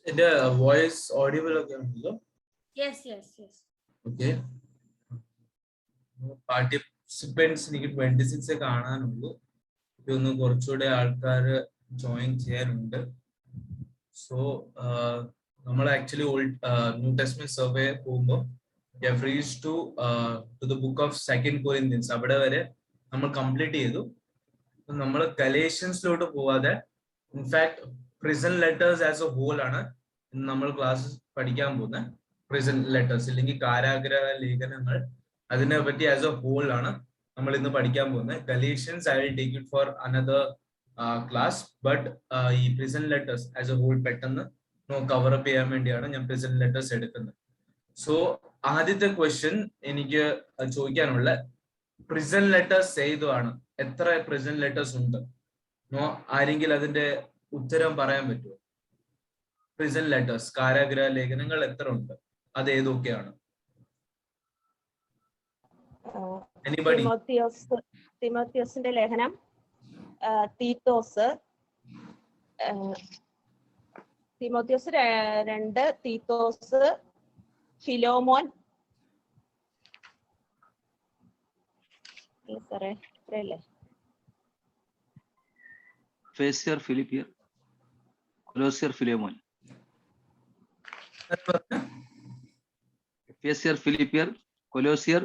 എന്റെ voice audible ഒക്കെ ഉണ്ടല്ലോ? Yes, yes, yes. Okay. Participants എനിക്ക് 26 കാണാനുള്ളൂ. ഇതൊന്ന് കുറച്ചുകൂടെ ആൾക്കാർ ജോയിൻ ചെയ്യാനുണ്ട്. സോ നമ്മൾ ആക്ച്വലി ന്യൂ ടെസ്റ്റ്മെന്റ് സർവേ പോകുമ്പോൾ to the book of 2 Corinthians അവിടെ വരെ നമ്മൾ കംപ്ലീറ്റ് ചെയ്തു. നമ്മൾ ഗലേഷ്യൻസിലോട്ട് പോവാതെ in fact prison letters as a whole ആണ് നമ്മൾ ക്ലാസ് പഠിക്കാൻ പോകുന്നത്. പ്രിസൺ ലെറ്റേഴ്സ് ഇല്ലെങ്കിൽ കാരാഗ്രഹ ലേഖനങ്ങൾ, അതിനെ പറ്റി ആസ് എ ഹോൾ ആണ് നമ്മൾ ഇന്ന് പഠിക്കാൻ പോകുന്നത്. Galatians I will take it for another class. But ഈ prison letters as a whole പെട്ടെന്ന് കവറപ്പ് ചെയ്യാൻ വേണ്ടിയാണ് ഞാൻ പ്രിസൺ ലെറ്റേഴ്സ് എടുക്കുന്നത്. സോ ആദ്യത്തെ ക്വസ്റ്റ്യൻ എനിക്ക് ചോദിക്കാനുള്ള, പ്രിസൺ ലെറ്റേഴ്സ് ഏതുമാണ്? എത്ര പ്രിസൺ ലെറ്റേഴ്സ് ഉണ്ട്? ആരെങ്കിലും അതിന്റെ ഉത്തരം പറയാൻ പറ്റുമോ? പ്രിസൺ ലെറ്റേഴ്സ്, കാരാഗ്രഹ ലേഖനങ്ങൾ എത്ര ഉണ്ട്? അത് ഏതൊക്കെയാണ്? തിമോത്തിയോസിന്റെ ലേഖനം, തീത്തോസ്, തിമോത്തിയോസ് 2, തീത്തോസ്, ഫിലോമോൻ. സാറേ ഇത്രയല്ലേ? എഫേസ്യർ, ഫിലിപ്പിയർ, കൊലോസ്യർ, ഫിലോമോൻ. എഫേസ്യർ, ഫിലിപ്പിയർ, കൊലോസ്യർ,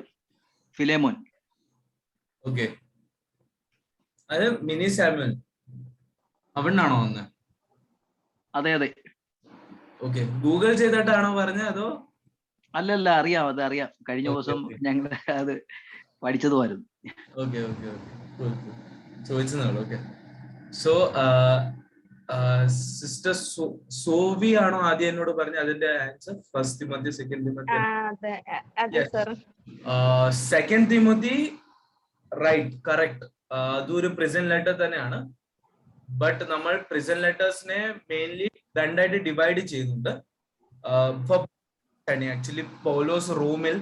ഫിലോമോൻ. ഓക്കെ. അത് മിനി സാമുവൽ അവിടുന്നാണോ വന്നത്? അതെ അതെ. ഓക്കെ. ഗൂഗിൾ ചെയ്തിട്ടാണോ പറഞ്ഞത് അതോ? അല്ലല്ല, അറിയാം, അത് അറിയാം. കഴിഞ്ഞ ദിവസം ഞങ്ങൾ അത് പഠിച്ചതുമായിരുന്നു. ഓക്കെ ഓക്കെ ഓക്കെ, ചോദിച്ചതാണ്. ഓക്കെ. സോ സിസ്റ്റർ സോവി ആണോ ആദ്യം എന്നോട് പറഞ്ഞ അതിന്റെ answer? First Timothy, second Timothy? Second Timothy, right, correct. അതൊരു പ്രിസൺ ലെറ്റർ തന്നെയാണ്. ബട്ട് നമ്മൾ പ്രിസൺ ലെറ്റേഴ്സിനെ മെയിൻലി രണ്ടായിട്ട് ഡിവൈഡ് ചെയ്യുന്നുണ്ട്. ആക്ച്വലി പൗലോസ് റോമിൽ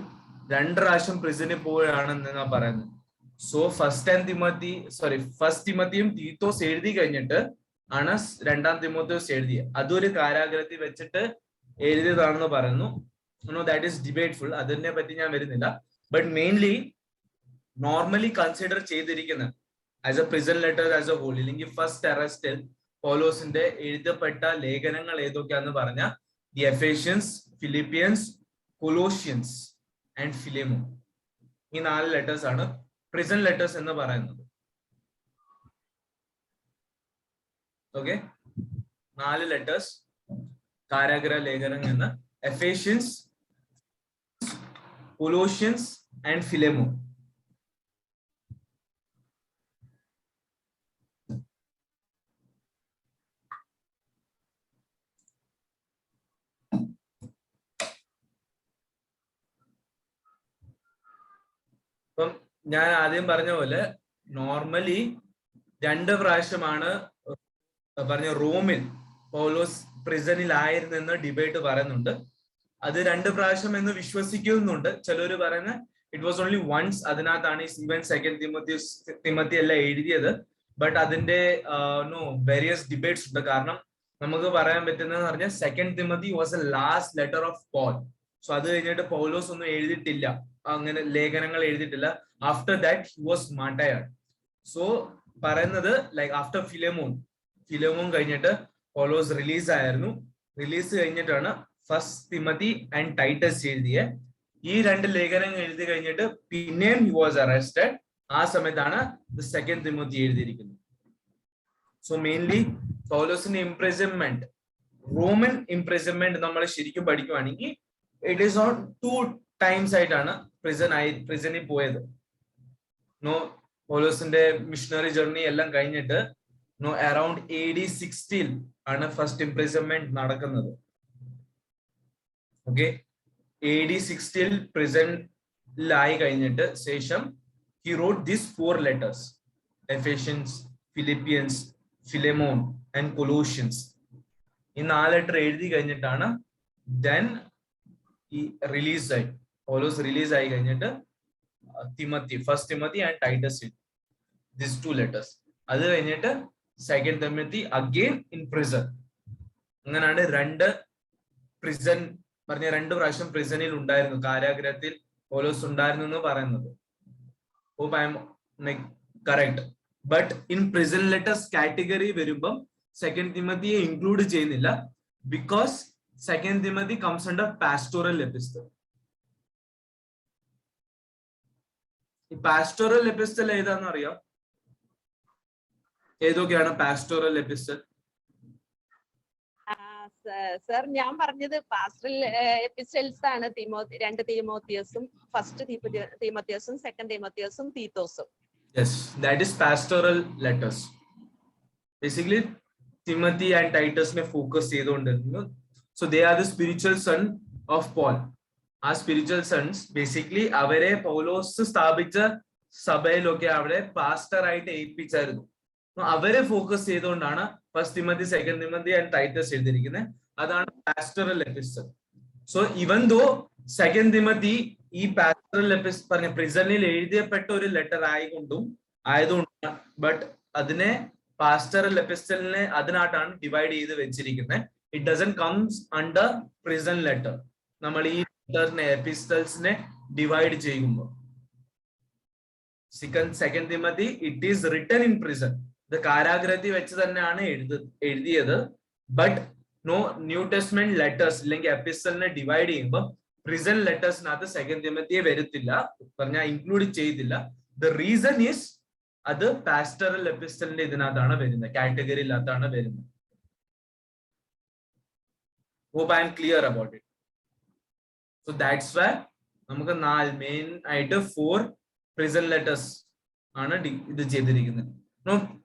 2 പ്രാവശ്യം പ്രിസണിൽ പോവുകയാണെന്ന് ഞാൻ പറയുന്നത്. സോ ഫസ്റ്റ് തിമോത്തിയും തീത്തോസ് എഴുതി കഴിഞ്ഞിട്ട് ആണ് 2 തിമോത്തിയോസ് എഴുതിയത്. അതൊരു കാരാഗ്രഹത്തിൽ വെച്ചിട്ട് എഴുതിയതാണെന്ന് പറയുന്നു. ദാറ്റ് ഈസ് ഡിബേറ്റ്ഫുൾ, അതിനെ പറ്റി ഞാൻ വരുന്നില്ല. ബട്ട് മെയിൻലി നോർമലി കൺസിഡർ ചെയ്തിരിക്കുന്നത് as a prison letter as a whole, ഇല്ലെങ്കിൽ ഫസ്റ്റ് അറസ്റ്റിൽ പൗലോസിന്റെ എഴുതപ്പെട്ട ലേഖനങ്ങൾ ഏതൊക്കെയാന്ന് പറഞ്ഞ the Ephesians, Philippians, Colossians and Philemon. ഈ 4 ലെറ്റേഴ്സ് ആണ് പ്രിസൺ ലെറ്റേഴ്സ് എന്ന് പറയുന്നത്. ഓക്കെ, 4 ലെറ്റേഴ്സ് കാരാഗ്രഹ ലേഖനം എന്ന്: എഫേഷ്യൻസ്, കൊലോഷ്യൻസ് ആൻഡ് ഫിലേമോൻ. ഇപ്പം ഞാൻ ആദ്യം പറഞ്ഞ പോലെ നോർമലി 2 പ്രാവശ്യമാണ് പറഞ്ഞ റോമിൽ പൗലോസ് പ്രിസണിലായിരുന്നെന്ന് ഡിബേറ്റ് പറയുന്നുണ്ട്. അത് 2 പ്രാവശ്യം എന്ന് വിശ്വസിക്കുന്നുണ്ട്. ചിലര് പറയുന്ന ഇറ്റ് വാസ് ഓൺലി വൺസ്. അതിനകത്താണ് ഈവൻ സെക്കൻഡ് തിമോത്തി എല്ലാം എഴുതിയത്. ബട്ട് അതിന്റെ വേരിയസ് ഡിബേറ്റ്സ് ഉണ്ട്. കാരണം നമുക്ക് പറയാൻ പറ്റുന്നതെന്ന് പറഞ്ഞാൽ second Timothy was a last letter of Paul. So അത് കഴിഞ്ഞിട്ട് പൗലോസ് ഒന്നും എഴുതിയിട്ടില്ല, അങ്ങനെ ലേഖനങ്ങൾ എഴുതിയിട്ടില്ല. After that he was martyred. So പറയുന്നത് ലൈക്ക് ആഫ്റ്റർ ഫിലോമോൻ കഴിഞ്ഞിട്ട് പൗലോസ് റിലീസ് ആയിരുന്നു. റിലീസ് കഴിഞ്ഞിട്ടാണ് ഫസ്റ്റ് തിമോത്തി ആൻഡ് ടൈറ്റസ് എഴുതിയ. ഈ 2 ലേഖനങ്ങൾ എഴുതി കഴിഞ്ഞിട്ട് പിന്നെയും ഹി വാസ് അറസ്റ്റഡ്. ആ സമയത്താണ് സെക്കൻഡ് തിമോത്തി എഴുതിയിരിക്കുന്നത്. സോ മെയിൻലി പൗലോസിന്റെ ഇംപ്രിസൺമെന്റ്, റോമൻ ഇംപ്രിസൺമെന്റ് നമ്മൾ ശരിക്കും പഠിക്കുവാണെങ്കിൽ ഇറ്റ് ഈസ് ഓൺ 2 ടൈംസ് ആയിട്ടാണ് പ്രിസണിൽ പോയത്. പൗലോസിന്റെ മിഷണറി ജേർണി എല്ലാം കഴിഞ്ഞിട്ട് അറൌണ്ട് AD 60 ആണ് ഫസ്റ്റ് ഇംപ്രിസൺമെന്റ് നടക്കുന്നത്. ഓക്കെ, AD 60 പ്രിസണിലായി കഴിഞ്ഞിട്ട് ശേഷം he wrote these 4 letters: Ephesians, Philippians, Philemon and Colossians. ഈ 4 ലെറ്റർ എഴുതി കഴിഞ്ഞിട്ടാണ് then ഈ റിലീസ് ആയി, പൗലോസ് റിലീസ് ആയി കഴിഞ്ഞിട്ട് first Timothy and Titus, these 2 letters. അത് കഴിഞ്ഞിട്ട് second Timothy again in prison. അങ്ങനെയാണ് പ്രിസൺ പറഞ്ഞ 2 പ്രാവശ്യം പ്രിസണിൽ ഉണ്ടായിരുന്നു, കാരാഗ്രഹത്തിൽ പൗലോസ് ഉണ്ടായിരുന്നു എന്ന് പറയുന്നത്. Hope I am correct. But in prison letters category വരുമ്പം 2 Timothy ഇൻക്ലൂഡ് ചെയ്യുന്നില്ല, because 2 Timothy comes under pastoral epistle. ഈ പാസ്റ്റോറൽ എപ്പിസ്റ്റൽ ഏതാന്ന് അറിയാം? ഏതൊക്കെയാണ് പാസ്റ്റോറൽ എപ്പിസ്റ്റൽ? സർ ഞാൻ പറഞ്ഞത് പാസ്റ്ററൽ എപ്പിസ്റ്റൽസ് ആണ്. 2 തീമോത്തിയസും 1 തീമോത്തിയസും 2 തീമോത്തിയസും തീത്തോസും. Yes, that is pastoral letters. Basically Timothy and Titus ne focus ചെയ്തുകൊണ്ടിരുന്നു. So they are the spiritual son of Paul. ആ spiritual sons basically അവരെ പൗലോസ് സ്ഥാപിച്ച സഭയിലൊക്കെ അവിടെ പാസ്റ്റർ ആയിട്ട് ഏൽപ്പിച്ചായിരുന്നു. അവരെ ഫോക്കസ് ചെയ്തുകൊണ്ടാണ് 1 Timothy, 2 Timothy and Titus എഴുതിയിരിക്കുന്നത്. അതാണ് pastoral epistle. So even though 2 Timothy ഈ പാസ്റ്ററൽ എപ്പിസ്റ്റൽ പറഞ്ഞ പ്രിസണിൽ എഴുതിയപ്പെട്ട ഒരു ലെറ്റർ ആയതുകൊണ്ട് ബട്ട് അതിനെ പാസ്റ്ററൽ എപ്പിസ്റ്റലിനെ അതിനായിട്ടാണ് ഡിവൈഡ് ചെയ്ത് വെച്ചിരിക്കുന്നത്. It doesn't comes under prison letter. നമ്മൾ ഈ ലെറ്ററിനെ എപ്പിസ്റ്റൽസിനെ ഡിവൈഡ് ചെയ്യുമ്പോൾ 2 Timothy it is written in prison. ഇത് കാരാഗ്രഹത്തിൽ വെച്ച് തന്നെയാണ് എഴുതിയത്. But no new testament letters ഇല്ലെങ്കിൽ എപ്പിസ്റ്റലിനെ ഡിവൈഡ് ചെയ്യുമ്പോൾ പ്രിസൺ ലെറ്റേഴ്സിനകത്ത് 2 Timothy വരത്തില്ല, പറഞ്ഞാൽ ഇൻക്ലൂഡ് ചെയ്തില്ല. ദ റീസൺ ഈസ് അത് പാസ്റ്ററൽ എപ്പിസ്റ്റലിന്റെ ഇതിനകത്താണ് വരുന്നത്, കാറ്റഗറിയിലകത്താണ് വരുന്നത്. Hope I am clear about it. So that's why നമുക്ക് മെയിൻ ആയിട്ട് 4 prison letters ആണ് ഇത് ചെയ്തിരിക്കുന്നത്.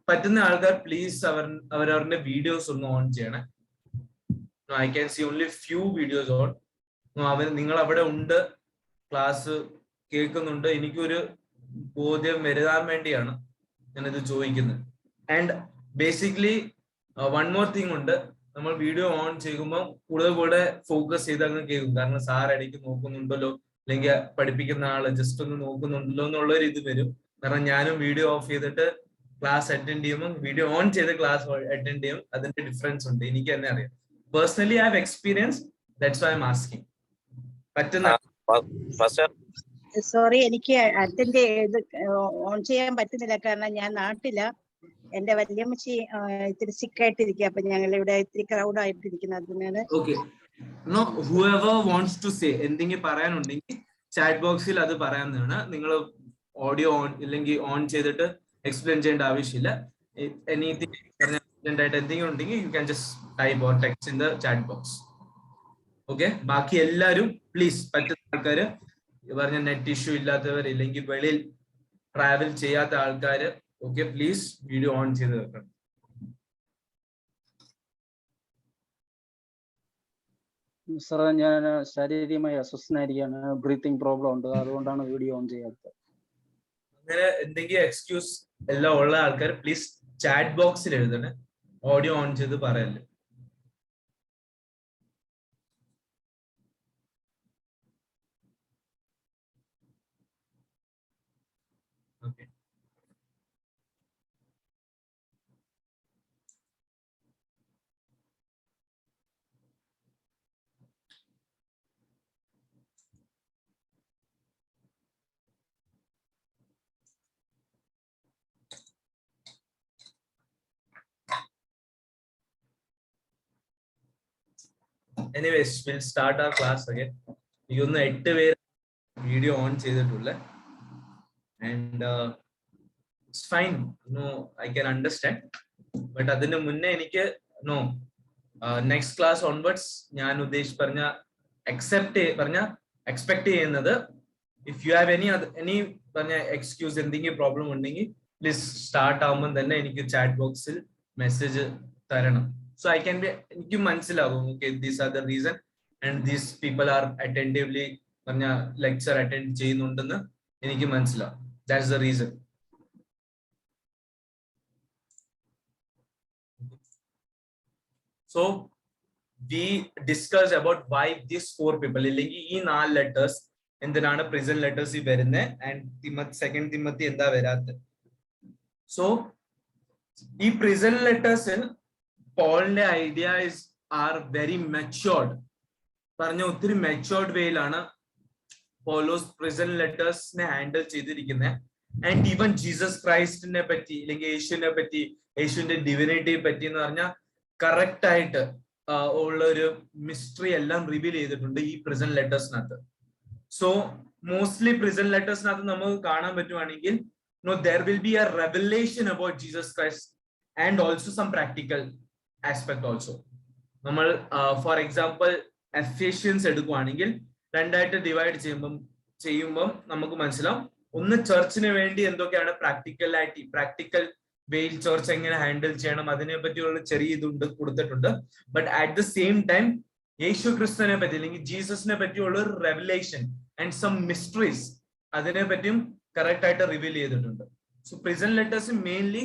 പറ്റുന്ന ആൾക്കാർ പ്ലീസ് അവരവരുടെ വീഡിയോസ് ഒന്ന് ഓൺ ചെയ്യണേ. I can see only few videos on. നിങ്ങൾ അവിടെ ഉണ്ട്, ക്ലാസ് കേൾക്കുന്നുണ്ട്, എനിക്കൊരു ബോധ്യം വരുത്താൻ വേണ്ടിയാണ് ഞാനിത് ചോദിക്കുന്നത്. And basically one more thing ഉണ്ട്, നമ്മൾ വീഡിയോ ഓൺ ചെയ്യുമ്പോൾ കൂടുതൽ ഫോക്കസ് ചെയ്ത് അങ്ങ് കേൾക്കും. കാരണം സാർ ഇടയ്ക്ക് നോക്കുന്നുണ്ടല്ലോ, അല്ലെങ്കിൽ പഠിപ്പിക്കുന്ന ആള് ജസ്റ്റ് ഒന്ന് നോക്കുന്നുണ്ടല്ലോ എന്നുള്ളൊരു ഇത് വരും. കാരണം ഞാനും വീഡിയോ ഓഫ് ചെയ്തിട്ട് ക്ലാസ് അറ്റൻഡ് ചെയ്യുമ്പോൾ വീഡിയോ ഓൺ ചെയ്ത് ക്ലാസ് അറ്റൻഡ് ചെയ്യും. അതിന്റെ ഡിഫറൻസ് ഉണ്ട്, എനിക്ക് തന്നെ അറിയാം. Personally I have experience, that's why I am asking. പറ്റുന്ന സോറി, എനിക്ക് അറ്റൻഡ് ചെയ്ത് ഓൺ ചെയ്യാൻ പറ്റുന്നില്ല. കാരണം ഞാൻ നാട്ടില, എന്റെ വല്യമ്മച്ചി ഇത്തിരി സിക്കായിട്ടിരിക്കുക. അപ്പൊ ഞങ്ങൾ ഇവിടെ ഇത്തിരി crowd ആയിട്ടിരിക്കുന്നത്. whoever wants to say എന്തെങ്കിലും പറയാനുണ്ടെങ്കിൽ ചാറ്റ് ബോക്സിൽ അത് പറയാവുന്നതാണ്. നിങ്ങൾ ഓഡിയോ ഓൺ ഇല്ലെങ്കിൽ ഓൺ ചെയ്തിട്ട് എക്സ്പ്ലെയിൻ ചെയ്യേണ്ട ആവശ്യമില്ല. എന്തെങ്കിലും ഉണ്ടെങ്കിൽ you can just type or text in the chat box. Okay, ബാക്കി എല്ലാവരും പ്ലീസ്, പറ്റുന്ന ആൾക്കാർ പറഞ്ഞ നെറ്റ് ഇഷ്യൂ ഇല്ലാത്തവർ ഇല്ലെങ്കിൽ വെളിയിൽ ട്രാവൽ ചെയ്യാത്ത ആൾക്കാർ ഓക്കെ, പ്ലീസ് വീഡിയോ ഓൺ ചെയ്ത് വെക്കണം. സാറേ, ഞാൻ ശാരീരികമായി അസ്വസ്ഥനായിരിക്കുകയാണ്, ബ്രീത്തിങ് പ്രോബ്ലം ഉണ്ട്, അതുകൊണ്ടാണ് വീഡിയോ ഓൺ ചെയ്യാത്തത്. അങ്ങനെ എന്തെങ്കിലും എക്സ്ക്യൂസ് എല്ലാം ഉള്ള ആൾക്കാർ പ്ലീസ് ചാറ്റ് ബോക്സിൽ എഴുതണേ, ഓഡിയോ ഓൺ ചെയ്ത് പറയല്ലേ. Okay, anyways we'll start our class again. ഇതൊന്ന് 8 പേര് വീഡിയോ ഓൺ ചെയ്തിട്ടുള്ള, and it's fine, I can understand, but അതിന് മുന്നേ എനിക്ക് നെക്സ്റ്റ് ക്ലാസ് ഓൺവേർഡ്സ് ഞാൻ പറഞ്ഞ എക്സ്പെക്ട് ചെയ്യുന്നത്, ഇഫ് യു ഹാവ് എനി പറഞ്ഞ എക്സ്ക്യൂസ്, എന്തെങ്കിലും പ്രോബ്ലം ഉണ്ടെങ്കിൽ പ്ലീസ് സ്റ്റാർട്ട് ആവുമ്പോൾ തന്നെ എനിക്ക് ചാറ്റ് ബോക്സിൽ മെസ്സേജ് തരണം. So I can be, എനിക്ക് മനസ്സിലാകും okay, these are the reason and these people are attentively പറഞ്ഞ lecture attend ചെയ്യുന്നുണ്ടെന്ന് എനിക്ക് മനസ്സിലാവും. That's the reason. So we discussed about why these 4 people ഇല്ലെങ്കിൽ ഈ 4 letters എന്തിനാണ് prison letters ഈ വരുന്നത്, and 2 Timothy എന്താ വരാത്തത്. So ഈ prison letters Paul's idea is are very matured. പറഞ്ഞ ഒത്തിരി മെച്ചുവർഡ് വേയിലാണ് പൗലോസ് പ്രിസൺ ലെറ്റേഴ്സിനെ ഹാൻഡിൽ ചെയ്തിരിക്കുന്നത്. ആൻഡ് ഈവൻ ജീസസ് ക്രൈസ്റ്റിനെ പറ്റി അല്ലെങ്കിൽ യേശുവിനെ പറ്റി, യേശുവിന്റെ ഡിവിനിറ്റിയെ പറ്റി എന്ന് പറഞ്ഞാൽ കറക്റ്റ് ആയിട്ട് ഉള്ള ഒരു മിസ്റ്ററി എല്ലാം റിവീൽ ചെയ്തിട്ടുണ്ട് ഈ പ്രിസൺ ലെറ്റേഴ്സിനകത്ത്. സോ മോസ്റ്റ്ലി പ്രിസൺ ലെറ്റേഴ്സിനകത്ത് നമുക്ക് കാണാൻ പറ്റുവാണെങ്കിൽ there will be a revelation about Jesus Christ and also some practical aspect also. നമ്മൾ ഫോർ എക്സാമ്പിൾ എഫേഷ്യൻസ് എടുക്കുവാണെങ്കിൽ രണ്ടായിട്ട് ഡിവൈഡ് ചെയ്യുമ്പോൾ നമുക്ക് മനസ്സിലാവും. ഒന്ന് ചർച്ചിന് വേണ്ടി എന്തൊക്കെയാണ് പ്രാക്ടിക്കൽ വെയിൽ ചർച്ച് എങ്ങനെ ഹാൻഡിൽ ചെയ്യണം അതിനെ പറ്റിയുള്ള ചെറിയ ഇതുണ്ട് കൊടുത്തിട്ടുണ്ട്. But at the same time യേശു ക്രിസ്തുവിനെ പറ്റി അല്ലെങ്കിൽ ജീസസിനെ പറ്റിയുള്ള ഒരു റെവലേഷൻ ആൻഡ് സം മിസ്റ്ററീസ് അതിനെ പറ്റിയും കറക്റ്റ് ആയിട്ട് റിവീൽ ചെയ്തിട്ടുണ്ട്. So prison letters mainly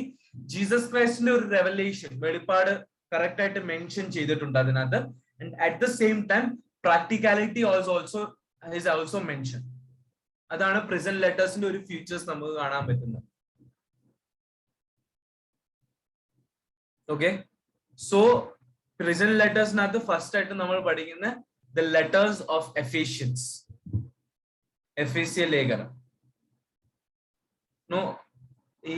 Jesus ക്രൈസ്റ്റിന്റെ ഒരു റെവലേഷൻ വെളിപ്പാട് കറക്റ്റ് ആയിട്ട് മെൻഷൻ ചെയ്തിട്ടുണ്ട് അതിനകത്ത്. And at the same time practicality also mention. അതാണ് പ്രിസൺ ലെറ്റേഴ്സിന്റെ ഒരു ഫീച്ചേഴ്സ് നമുക്ക് കാണാൻ പറ്റുന്നത്. ഓക്കെ, സോ പ്രിസൺ ലെറ്റേഴ്സിനകത്ത് ഫസ്റ്റ് ആയിട്ട് നമ്മൾ പഠിക്കുന്ന ദ ലെറ്റേഴ്സ് ഓഫ് എഫേഷ്യൻസ്, എഫേസ്യ ലേഖനം. ഈ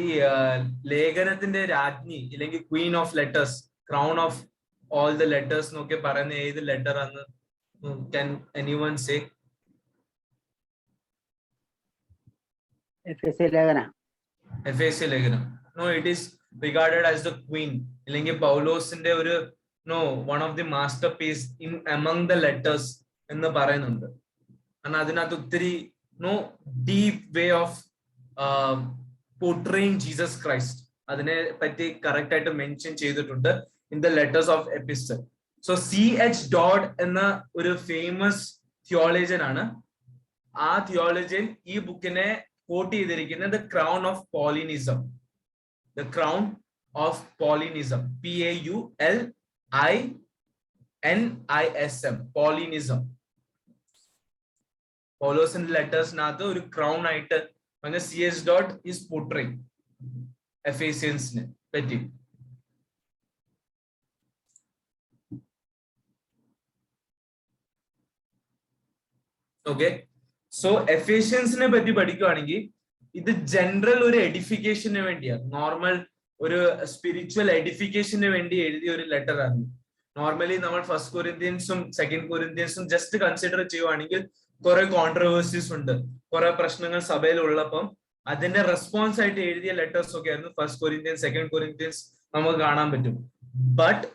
ലേഖനത്തിന്റെ രാജ്ഞി അല്ലെങ്കിൽ queen of letters, crown of all the letters എന്നൊക്കെ പറയുന്ന ഏത് ലെറ്റർ ആണ്? Can anyone say? എഫേസ്യ ലേഖനം. No, it is regarded as the queen. അല്ലെങ്കിൽ പൗലോസിന്റെ ഒരു one of the masterpiece in among the letters എന്ന് പറയുന്നുണ്ട്. കാരണം അതിനകത്ത് ഒത്തിരി deep way of portraying Jesus Christ അതിനെ പറ്റി കറക്റ്റ് ആയിട്ട് മെൻഷൻ ചെയ്തിട്ടുണ്ട് in the letters of epistle. So C.H. Dodd എന്ന ഒരു ഫേമസ് തിയോളജിയൻ ആണ്. ആ തിയോളജിയൻ ഈ ബുക്കിനെ കോട്ട് ചെയ്തിരിക്കുന്നത് the crown of Paulinism. The crown of Paulinism, PAULINISM, Paulinism. പൗലോസിന്റെ ലെറ്റേഴ്സിനകത്ത് ഒരു ക്രൗൺ ആയിട്ട് C.H. Dodd is portraying എഫേസ്യൻസിനെ പറ്റി. ഓക്കെ, സോ എഫേഷ്യൻസിനെ പറ്റി പഠിക്കുകയാണെങ്കിൽ ഇത് ജനറൽ ഒരു എഡിഫിക്കേഷന് വേണ്ടിയാണ്, നോർമൽ ഒരു സ്പിരിച്വൽ എഡിഫിക്കേഷന് വേണ്ടി എഴുതിയ ഒരു ലെറ്റർ ആണ്. നോർമലി നമ്മൾ ഫസ്റ്റ് കൊരിന്ത്യൻസും സെക്കൻഡ് കൊരിന്ത്യൻസും ജസ്റ്റ് കൺസിഡർ ചെയ്യുവാണെങ്കിൽ കുറെ കോൺട്രവേഴ്സീസ് ഉണ്ട്, കുറെ പ്രശ്നങ്ങൾ സഭയിൽ ഉള്ളപ്പം അതിന്റെ റെസ്പോൺസ് ആയിട്ട് എഴുതിയ ലെറ്റേഴ്സ് ഒക്കെ ആയിരുന്നു ഫസ്റ്റ് കൊരിന്ത്യൻസ്, സെക്കൻഡ് കൊരിന്ത്യൻസ് നമുക്ക് കാണാൻ പറ്റും. ബട്ട്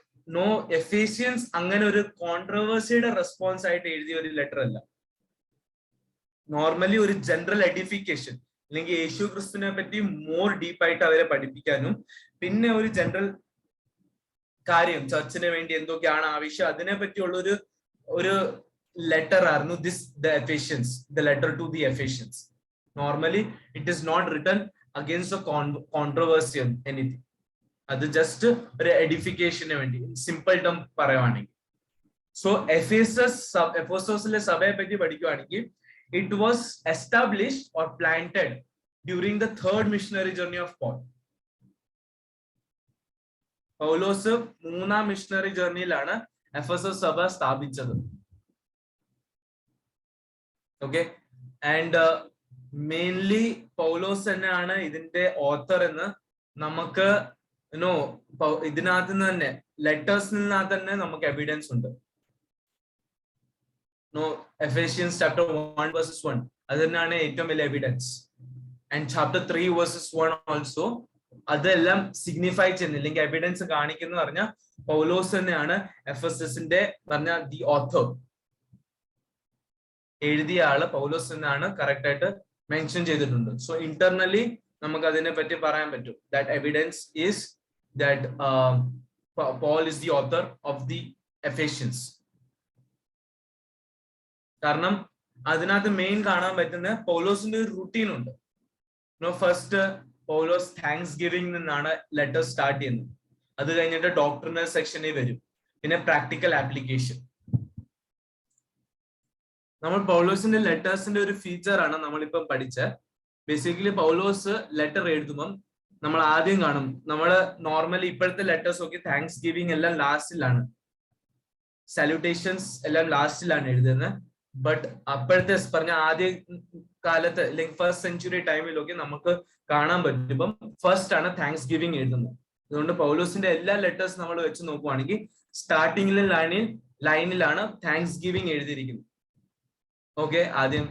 എഫേഷ്യൻസ് അങ്ങനെ ഒരു കോൺട്രവേഴ്സിയുടെ റെസ്പോൺസ് ആയിട്ട് എഴുതിയ ഒരു ലെറ്റർ അല്ല. നോർമലി ഒരു ജനറൽ എഡിഫിക്കേഷൻ അല്ലെങ്കിൽ യേശു ക്രിസ്തുവിനെ പറ്റി മോർ ഡീപ്പായിട്ട് അവരെ പഠിപ്പിക്കാനും പിന്നെ ഒരു ജനറൽ കാര്യം ചർച്ചിന് വേണ്ടി എന്തൊക്കെയാണ് ആവശ്യം അതിനെ പറ്റിയുള്ള ഒരു ലെറ്റർ ആയിരുന്നു the letter to the Ephesians. Normally it is not written against controversy anything. അത് ജസ്റ്റ് ഒരു എഡിഫിക്കേഷന് വേണ്ടി സിമ്പിൾ ടേം പറയുവാണെങ്കിൽ. സോ എഫേസസിലെ സഭയെ പറ്റി പഠിക്കുവാണെങ്കിൽ it was established or planted during the third missionary journey of Paul. പൗലോസ് മൂന്നാം മിഷണറി ജേർണിയിലാണ് എഫെസസ് സഭ സ്ഥാപിച്ചത്. ഓക്കെ, ആൻഡ് മെയിൻലി പൗലോസ് തന്നെയാണ് ഇതിന്റെ ഓത്തർ എന്ന് നമുക്ക് ഇതിനകത്ത് നിന്ന് തന്നെ ലെറ്റേഴ്സിൽ നിന്നകത്ത് തന്നെ നമുക്ക് എവിഡൻസ് ഉണ്ട്. Ephesians chapter 1 verses 1 അതിനാണ് ഏറ്റവും വലിയ evidence. And chapter 3 verses 1 also അതെല്ലാം സിഗ്നിഫൈ ചെയ്യുന്നില്ലെങ്കിൽ എവിഡൻസ് കാണിക്കുന്ന പറഞ്ഞാൽ പൗലോസ് തന്നെയാണ് എഫെസസിന്റെ പറഞ്ഞ ദി ഓഥർ, എഴുതിയ ആള് പൗലോസ് തന്നെയാണ് കറക്റ്റ് ആയിട്ട് മെൻഷൻ ചെയ്തിട്ടുണ്ട്. സോ ഇന്റർണലി നമുക്ക് അതിനെ പറ്റി പറയാൻ പറ്റും. That evidence is that Paul is the author of the Ephesians. കാരണം അതിനകത്ത് മെയിൻ കാണാൻ പറ്റുന്ന പൗലോസിന്റെ ഒരു റുട്ടീൻ ഉണ്ട്. ഫസ്റ്റ് പൗലോസ് താങ്ക്സ് ഗിവിംഗ് നിന്നാണ് ലെറ്റർ സ്റ്റാർട്ട് ചെയ്യുന്നത്. അത് കഴിഞ്ഞിട്ട് ഡോക്ടറിനൽ സെക്ഷനിൽ വരും, പിന്നെ പ്രാക്ടിക്കൽ ആപ്ലിക്കേഷൻ. നമ്മൾ പൗലോസിന്റെ ലെറ്റേഴ്സിന്റെ ഒരു ഫീച്ചർ ആണ് നമ്മളിപ്പം പഠിച്ച. ബേസിക്കലി പൗലോസ് ലെറ്റർ എഴുതുമ്പം നമ്മൾ ആദ്യം കാണും, നമ്മള് നോർമലി ഇപ്പോഴത്തെ ലെറ്റേഴ്സ് ഒക്കെ താങ്ക്സ് ഗിവിംഗ് എല്ലാം ലാസ്റ്റിലാണ്. സല്യൂട്ടേഷൻസ് എല്ലാം ലാസ്റ്റിലാണ് എഴുതുന്നത്. ബട്ട് അപ്പോഴത്തെ പറഞ്ഞ ആദ്യ കാലത്ത് ലൈക് ഫസ്റ്റ് സെഞ്ചുറി ടൈമിലൊക്കെ നമുക്ക് കാണാൻ പറ്റുമ്പം ഫസ്റ്റ് ആണ് താങ്ക്സ് ഗിവിംഗ് എഴുതുന്നത്. അതുകൊണ്ട് പൗലോസിന്റെ എല്ലാ ലെറ്റേഴ്സ് നമ്മൾ വെച്ച് നോക്കുവാണെങ്കിൽ സ്റ്റാർട്ടിങ്ങിലെ ലൈനിലാണ് താങ്ക്സ് ഗിവിംഗ് എഴുതിയിരിക്കുന്നത്. ഓക്കെ, ആദ്യം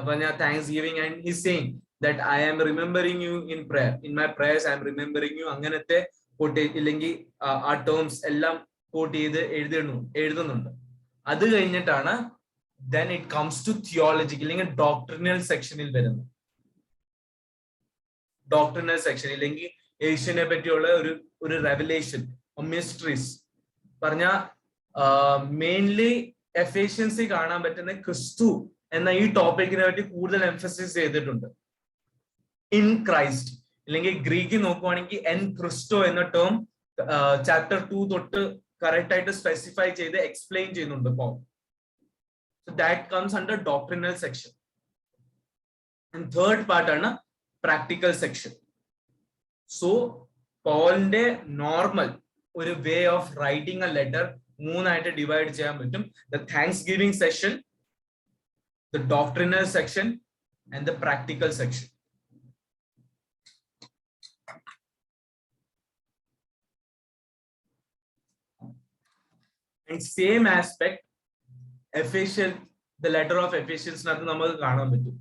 പറഞ്ഞ thanks giving and he saying that I am remembering you in prayer. In my prayers I am remembering you. അങ്ങനത്തെ ഇല്ലെങ്കിൽ ആ ടേംസ് എല്ലാം കോട്ട് ചെയ്ത് എഴുതുന്നുണ്ട്. അത് കഴിഞ്ഞിട്ടാണ് then it comes to theology അല്ലെങ്കിൽ ഡോക്ട്രിനൽ സെക്ഷനിൽ വരുന്നത്. ഡോക്ട്രിനൽ സെക്ഷൻ ഇല്ലെങ്കിൽ യേശുവിനെ പറ്റിയുള്ള ഒരു റെവലേഷൻ, മിസ്റ്ററീസ് പറഞ്ഞ മെയിൻലി എഫേഷ്യൻസി കാണാൻ പറ്റുന്ന ക്രിസ്തു എന്ന ഈ ടോപ്പിക്കിനെ പറ്റി കൂടുതൽ എംഫസിസ് ചെയ്തിട്ടുണ്ട്. ഇൻ ക്രൈസ്റ്റ് അല്ലെങ്കിൽ ഗ്രീക്കിൽ നോക്കുവാണെങ്കിൽ എൻ ക്രിസ്റ്റോ എന്ന ടേം ചാപ്റ്റർ 2 തൊട്ട് കറക്റ്റ് ആയിട്ട് സ്പെസിഫൈ ചെയ്ത് എക്സ്പ്ലെയിൻ ചെയ്യുന്നുണ്ട് Paul. So that comes under doctrinal section. And third part ആണ് practical section. So പോളിന്റെ നോർമൽ ഒരു way of writing A letter മൂന്നായിട്ട് ഡിവൈഡ് ചെയ്യാൻ പറ്റും. The thanksgiving section, the doctrinal section and the practical section. And same aspect Ephesians, the letter of Ephesians nathu namakku kaanan pattum.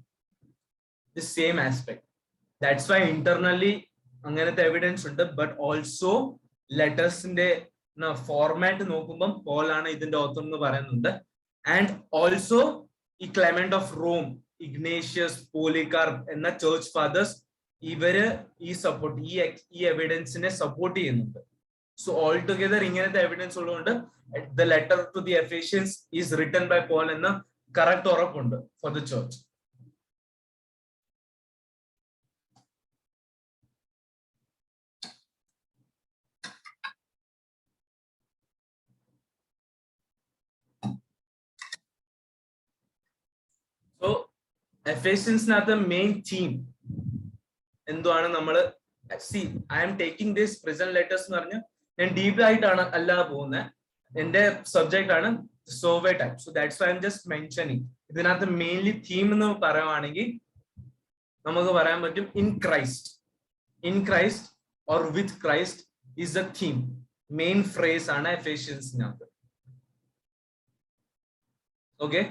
The same aspect. That's why internally anganathe evidence undu, but also letters inde format nokkumbam Paul aanu idinte author ennu parayunnundu. And also ഈ Clement of Rome, Ignatius, Polycarp enna church fathers ഇവര് ഈ എവിഡൻസിനെ support ചെയ്യുന്നുണ്ട്. So altogether ഇങ്ങനത്തെ evidence ഉള്ളതുകൊണ്ട് the letter to the Ephesians is written by Paul എന്ന correct ഉറപ്പുണ്ട് for the church. So എഫേഷ്യൻസിനകത്ത് main theme എന്തുവാണ് നമ്മൾ see I am taking this prison letters എന്ന് പറഞ്ഞ് ഞാൻ ഡീപ് ആയിട്ടാണ് അല്ല പോകുന്നത്. എന്റെ സബ്ജക്റ്റ് ആണ് survey type. So that's why I am just mentioning. ഇതിനകത്ത് മെയിൻലി തീം എന്ന് പറയുവാണെങ്കിൽ നമുക്ക് പറയാൻ പറ്റും in Christ or with Christ is the theme. Main phrase ആണ് എഫേഷ്യൻസിനകത്ത്. ഓക്കെ,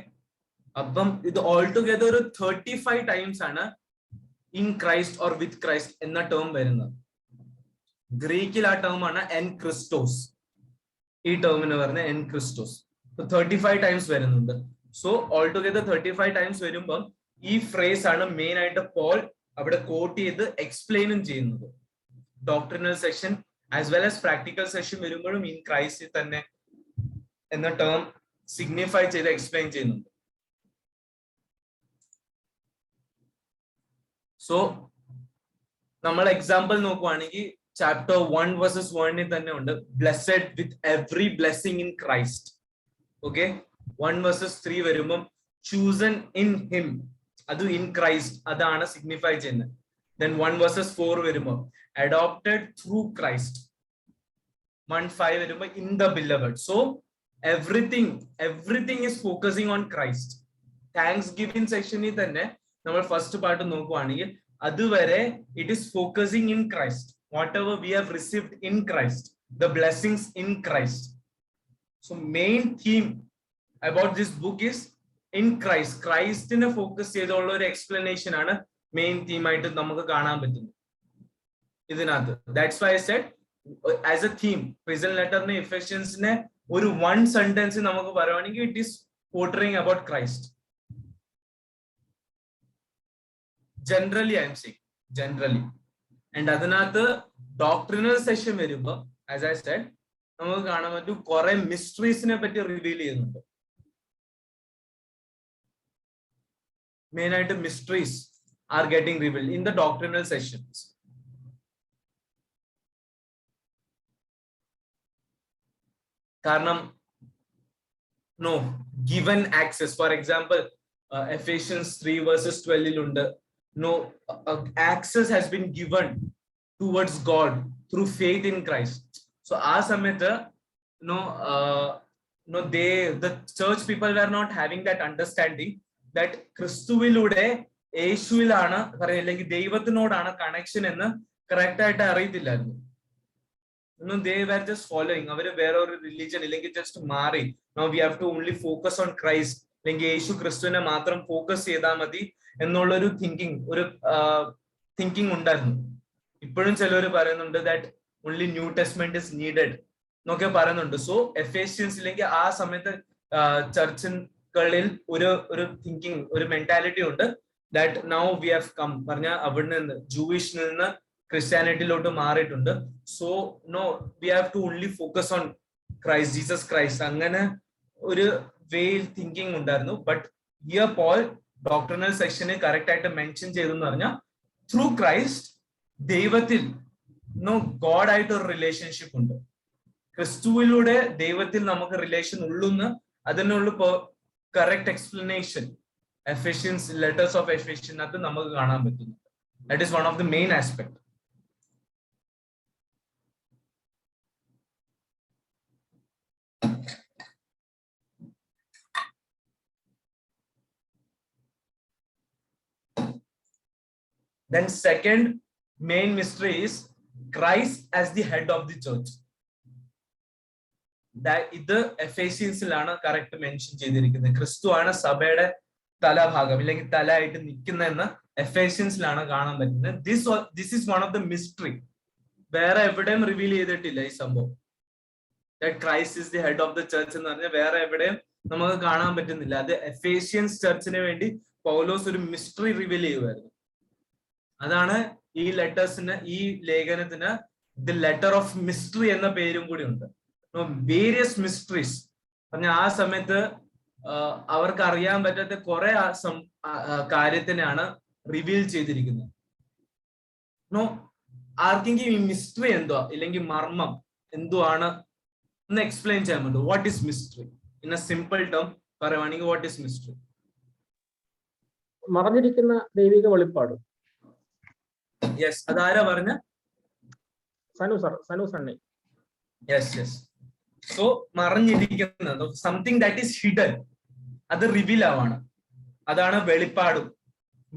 അപ്പം ഇത് ഓൾ ടുഗെദർ ഒരു 35 ടൈംസ് ആണ് in Christ or with Christ എന്ന ടേം വരുന്നത്. ഗ്രീക്കിൽ ആ ടേം ആണ് എൻ ക്രിസ്റ്റോസ്. ഈ ടേമിന് പറഞ്ഞ എൻ ക്രിസ്റ്റോസ് 35 ടൈംസ് വരുന്നുണ്ട്. സോ ഓൾ ടുഗെദർ 35 ടൈംസ് വരുമ്പം ഈ ഫ്രേസ് ആണ് മെയിൻ ആയിട്ട് പോൾ അവിടെ കോട്ട് ചെയ്ത് എക്സ്പ്ലെയിനും ചെയ്യുന്നത്. Doctrinal section as well as practical section വരുമ്പോഴും ഇൻ ക്രൈസ്റ്റ് തന്നെ എന്ന ടേം സിഗ്നിഫൈ ചെയ്ത് എക്സ്പ്ലെയിൻ ചെയ്യുന്നുണ്ട്. സോ നമ്മൾ എക്സാമ്പിൾ നോക്കുവാണെങ്കിൽ ചാപ്റ്റർ 1 verses 1 തന്നെ ഉണ്ട് blessed with every blessing in Christ. Okay, 1 verses 3 വരുമ്പം ചൂസൺ ഇൻ ഹിം, അത് ഇൻ ക്രൈസ്റ്റ് അതാണ് സിഗ്നിഫൈ ചെയ്യുന്നത്. Then 1 verses 4 വരുമ്പോൾ അഡോപ്റ്റഡ് ത്രൂ ക്രൈസ്റ്റ്. 1:5 വരുമ്പോൾ in the beloved. So everything is focusing on Christ. Thanks giving സെക്ഷനിൽ തന്നെ നമ്മൾ ഫസ്റ്റ് പാർട്ട് നോക്കുവാണെങ്കിൽ അതുവരെ it is focusing in Christ. Whatever we have received in Christ, the blessings in Christ. So main theme about this book is in Christ. Christ in a focus ചെയ്തുള്ള ഒരു explanation ആണ് main theme ആയിട്ട് നമുക്ക് കാണാൻ പറ്റുന്നത് ഇതിനകത്ത്. That's why I said as a theme prison letter നെ എഫേഷ്യൻസിനെ ഒരു one sentence നമുക്ക് പറയുവാണെങ്കിൽ it is portraying about Christ. Generally I am saying generally. And അതിനകത്ത് ഡോക്ട്രിനൽ സെഷൻ വരുമ്പോൾ ആസ് ഐ സെഡ് നമുക്ക് കാണാൻ പറ്റും കുറെ മിസ്റ്ററീസിനെ പറ്റി റിവീൽ ചെയ്യുന്നുണ്ട്. മെയിൻ ആയിട്ട് mysteries are getting revealed in the doctrinal sessions. കാരണം no given access, for example Ephesians 3 verses 12 ഉണ്ട്. No, access has been given towards God through faith in Christ. So ആ സമയത്ത് the church people were not having that understanding that ക്രിസ്തുവിലൂടെ യേശുവിലാണ് അല്ലെങ്കിൽ ദൈവത്തിനോടാണ് connection എന്ന് correct ആയിട്ട് അറിയത്തില്ലായിരുന്നു. They were just following. അവര് വേറെ ഒരു റിലീജിയൻ ഇല്ലെങ്കിൽ ജസ്റ്റ് മാറി. Now we have to only focus on Christ. അല്ലെങ്കിൽ യേശു ക്രിസ്തുവിനെ മാത്രം ഫോക്കസ് ചെയ്താൽ മതി എന്നുള്ളൊരു തിങ്കിങ് ഉണ്ടായിരുന്നു. ഇപ്പോഴും ചിലർ പറയുന്നുണ്ട് that only new testament is needed എന്നൊക്കെ പറയുന്നുണ്ട്. സോ എഫേഷ്യൻസ് ഇല്ലെങ്കിൽ ആ സമയത്ത് ചർച്ചുകളിൽ ഒരു തിങ്കിങ്, ഒരു മെന്റാലിറ്റി ഉണ്ട് that now we have come പറഞ്ഞ അവിടെ നിന്ന് ജൂയിഷിൽ നിന്ന് ക്രിസ്ത്യാനിറ്റിയിലോട്ട് മാറിയിട്ടുണ്ട്. So no, we have to only focus on Christ, Jesus Christ. അങ്ങനെ ഒരു വേ തിങ്കിങ് ഉണ്ടായിരുന്നു. But here Paul doctrinal section correct ആയിട്ട് മെൻഷൻ ചെയ്തെന്ന് പറഞ്ഞാൽ ത്രൂ ക്രൈസ്റ്റ് ദൈവത്തിൽ ഗോഡ് ആയിട്ട് ഒരു റിലേഷൻഷിപ്പ് ഉണ്ട്. ക്രിസ്തുവിലൂടെ ദൈവത്തിൽ നമുക്ക് റിലേഷൻ ഉള്ളൂന്ന് അതിനുള്ള correct explanation Ephesians letters of എഫിഷ്യനകത്ത് നമുക്ക് കാണാൻ പറ്റുന്നു. That is one of the main aspect. Then second main mystery is Christ as the head of the church. ഇത് എഫേഷ്യൻസിലാണ് കറക്റ്റ് മെൻഷൻ ചെയ്തിരിക്കുന്നത്. ക്രിസ്തു ആണ് സഭയുടെ തലഭാഗം അല്ലെങ്കിൽ തലയായിട്ട് നിൽക്കുന്നതെന്ന് എഫേഷ്യൻസിലാണ് കാണാൻ പറ്റുന്നത്. This is one of the mystery. വേറെ എവിടെയും റിവീൽ ചെയ്തിട്ടില്ല ഈ സംഭവം. Christ is the head of the church എന്ന് പറഞ്ഞാൽ വേറെ എവിടെയും നമുക്ക് കാണാൻ പറ്റുന്നില്ല. അത് എഫേഷ്യൻസ് ചർച്ചിന് വേണ്ടി പൗലോസ് ഒരു മിസ്റ്ററി റിവീൽ ചെയ്യുമായിരുന്നു. അതാണ് ഈ ലെറ്റേഴ്സിന്, ഈ ലേഖനത്തിന് ദി ലെറ്റർ ഓഫ് മിസ്റ്ററി എന്ന പേരും കൂടി ഉണ്ട്. വേരിയസ് മിസ്റ്ററീസ് പറഞ്ഞ ആ സമയത്ത് അവർക്ക് അറിയാൻ പറ്റാത്ത കുറെ കാര്യത്തിനാണ് റിവീൽ ചെയ്തിരിക്കുന്നത്. ആർക്കെങ്കിലും ഈ മിസ്റ്ററി എന്തോ ഇല്ലെങ്കിൽ മർമ്മം എന്തോ ആണ് ഒന്ന് എക്സ്പ്ലെയിൻ ചെയ്യാൻ പറ്റും. What is mystery in a simple term പറയുവാണെങ്കിൽ വാട്ട് ഈസ് മിസ്റ്ററി? മറഞ്ഞിരിക്കുന്ന ദൈവിക വെളിപ്പാട്. യെസ്, അതാരാ പറഞ്ഞ? Sanu Sunny. Yes yes. So മറഞ്ഞിരിക്കുന്നത് സംതിങ് ദാറ്റ് ഈസ് ഹിഡൻ, അത് റിവീൽ ആവാണ്. അതാണ് വെളിപ്പാടും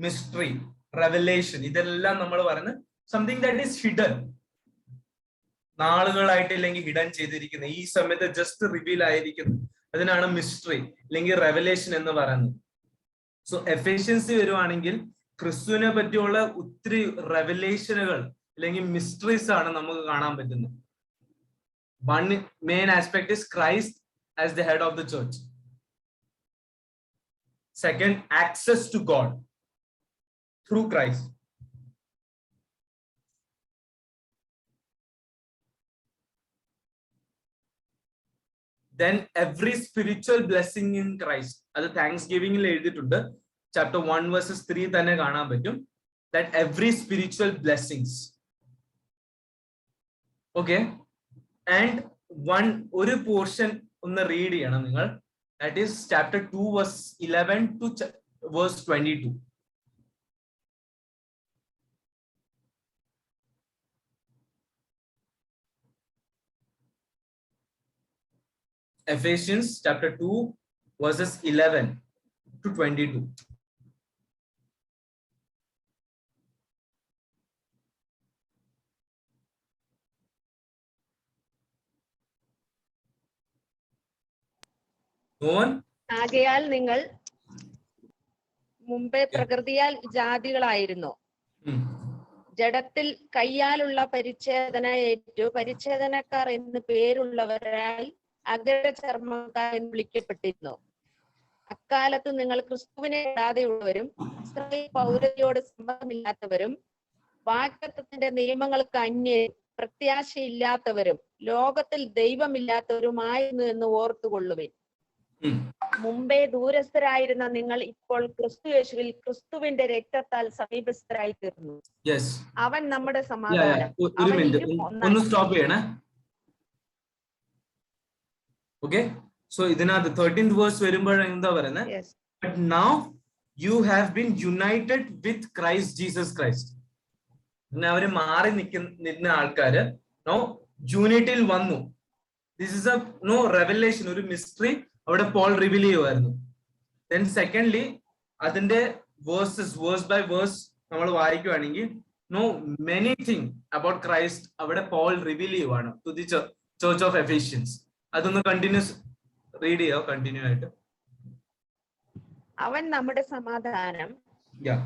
മിസ്റ്ററി റെവലേഷൻ. ഇതെല്ലാം നമ്മൾ പറയുന്ന സംതിങ് ദാറ്റ് ഈസ് ഹിഡൻ, നാളുകളായിട്ട് ഇല്ലെങ്കിൽ ഹിഡൻ ചെയ്തിരിക്കുന്നത്, ഈ സമയത്ത് ജസ്റ്റ് റിവീൽ ആയിരിക്കുന്നു. അതിനാണ് മിസ്റ്ററി അല്ലെങ്കിൽ റെവലേഷൻ എന്ന് പറയുന്നത്. സോ എഫിഷ്യൻസി വരുവാണെങ്കിൽ ക്രിസ്തുവിനെ പറ്റിയുള്ള ഒത്തിരി റെവലേഷനുകൾ അല്ലെങ്കിൽ മിസ്റ്ററീസ് ആണ് നമുക്ക് കാണാൻ പറ്റുന്നത്. One main aspect is Christ as the head of the church. Second, access to God through Christ. Then every spiritual blessing in Christ. അത് Thanksgiving ൽ എഴുതിയിട്ടുണ്ട്. Chapter 1 verses 3 തന്നെ കാണാൻ പറ്റും. That every spiritual blessings. Okay. And ഒരു portion ഒന്ന് read ചെയ്യണം നിങ്ങൾ. That is chapter 2 verse 11 to verse 22. Ephesians chapter 2 verses 11 to 22. ആകയാൽ നിങ്ങൾ മുമ്പേ പ്രകൃതിയാൽ ജാതികളായിരുന്നു. ജഡത്തിൽ കയ്യാലുള്ള പരിച്ഛേദന ഏറ്റു പരിച്ഛേദനക്കാർ എന്ന് പേരുള്ളവരായി അഗ്രചർമ്മക്കാർ എന്ന് വിളിക്കപ്പെട്ടിരുന്നു. അക്കാലത്ത് നിങ്ങൾ ക്രിസ്തുവിനെ ഇടാതെയുള്ളവരും ഇസ്രായേൽ പൗരതയോട് സംബന്ധമില്ലാത്തവരും വാഗ്ദത്തത്തിന്റെ നിയമങ്ങൾക്ക് അന്യരും പ്രത്യാശയില്ലാത്തവരും ലോകത്തിൽ ദൈവമില്ലാത്തവരുമായിരുന്നു എന്ന് ഓർത്തുകൊള്ളുവിൻ. മുമ്പേ ദൂരസ്ഥരായിരുന്ന നിങ്ങൾ ഇപ്പോൾ ക്രിസ്തു യേശുവിൽ ക്രിസ്തുവിന്റെ രക്തത്താൽ സമീപസ്ഥരായി തീർന്നു. അവൻ നമ്മുടെ സമാധാനം. ഒന്ന് സ്റ്റോപ്പ് ചെയ്യണേ. ഓക്കെ, സോ ഇതിനകത്ത് 13th verse വരുമ്പോൾ എന്താ പറയുന്നത്? But now you have been united with Christ Jesus Christ. അവര് മാറി നിൽക്കുന്ന ആൾക്കാര് യൂണിറ്റിയിൽ വന്നു. This is a no revelation, ഒരു മിസ്റ്ററി അവിടെ പോൾ റിവീൽ ചെയ്യുമായിരുന്നു. ദെൻ സെക്കൻഡ്ലി അതിന്റെ വേഴ്സ് ബൈ വേഴ്സ് നമ്മൾ വായിക്കുവാണെങ്കിൽ no many thing about Christ അവിടെ പോൾ റിവീൽ ചെയ്യുവാണ് to the church of Ephesians. അതൊന്ന് കണ്ടിന്യൂസ് റീഡ് ചെയ്യോ കണ്ടിന്യൂ ആയിട്ട്. അവൻ നമ്മുടെ സമാധാനം, Yeah.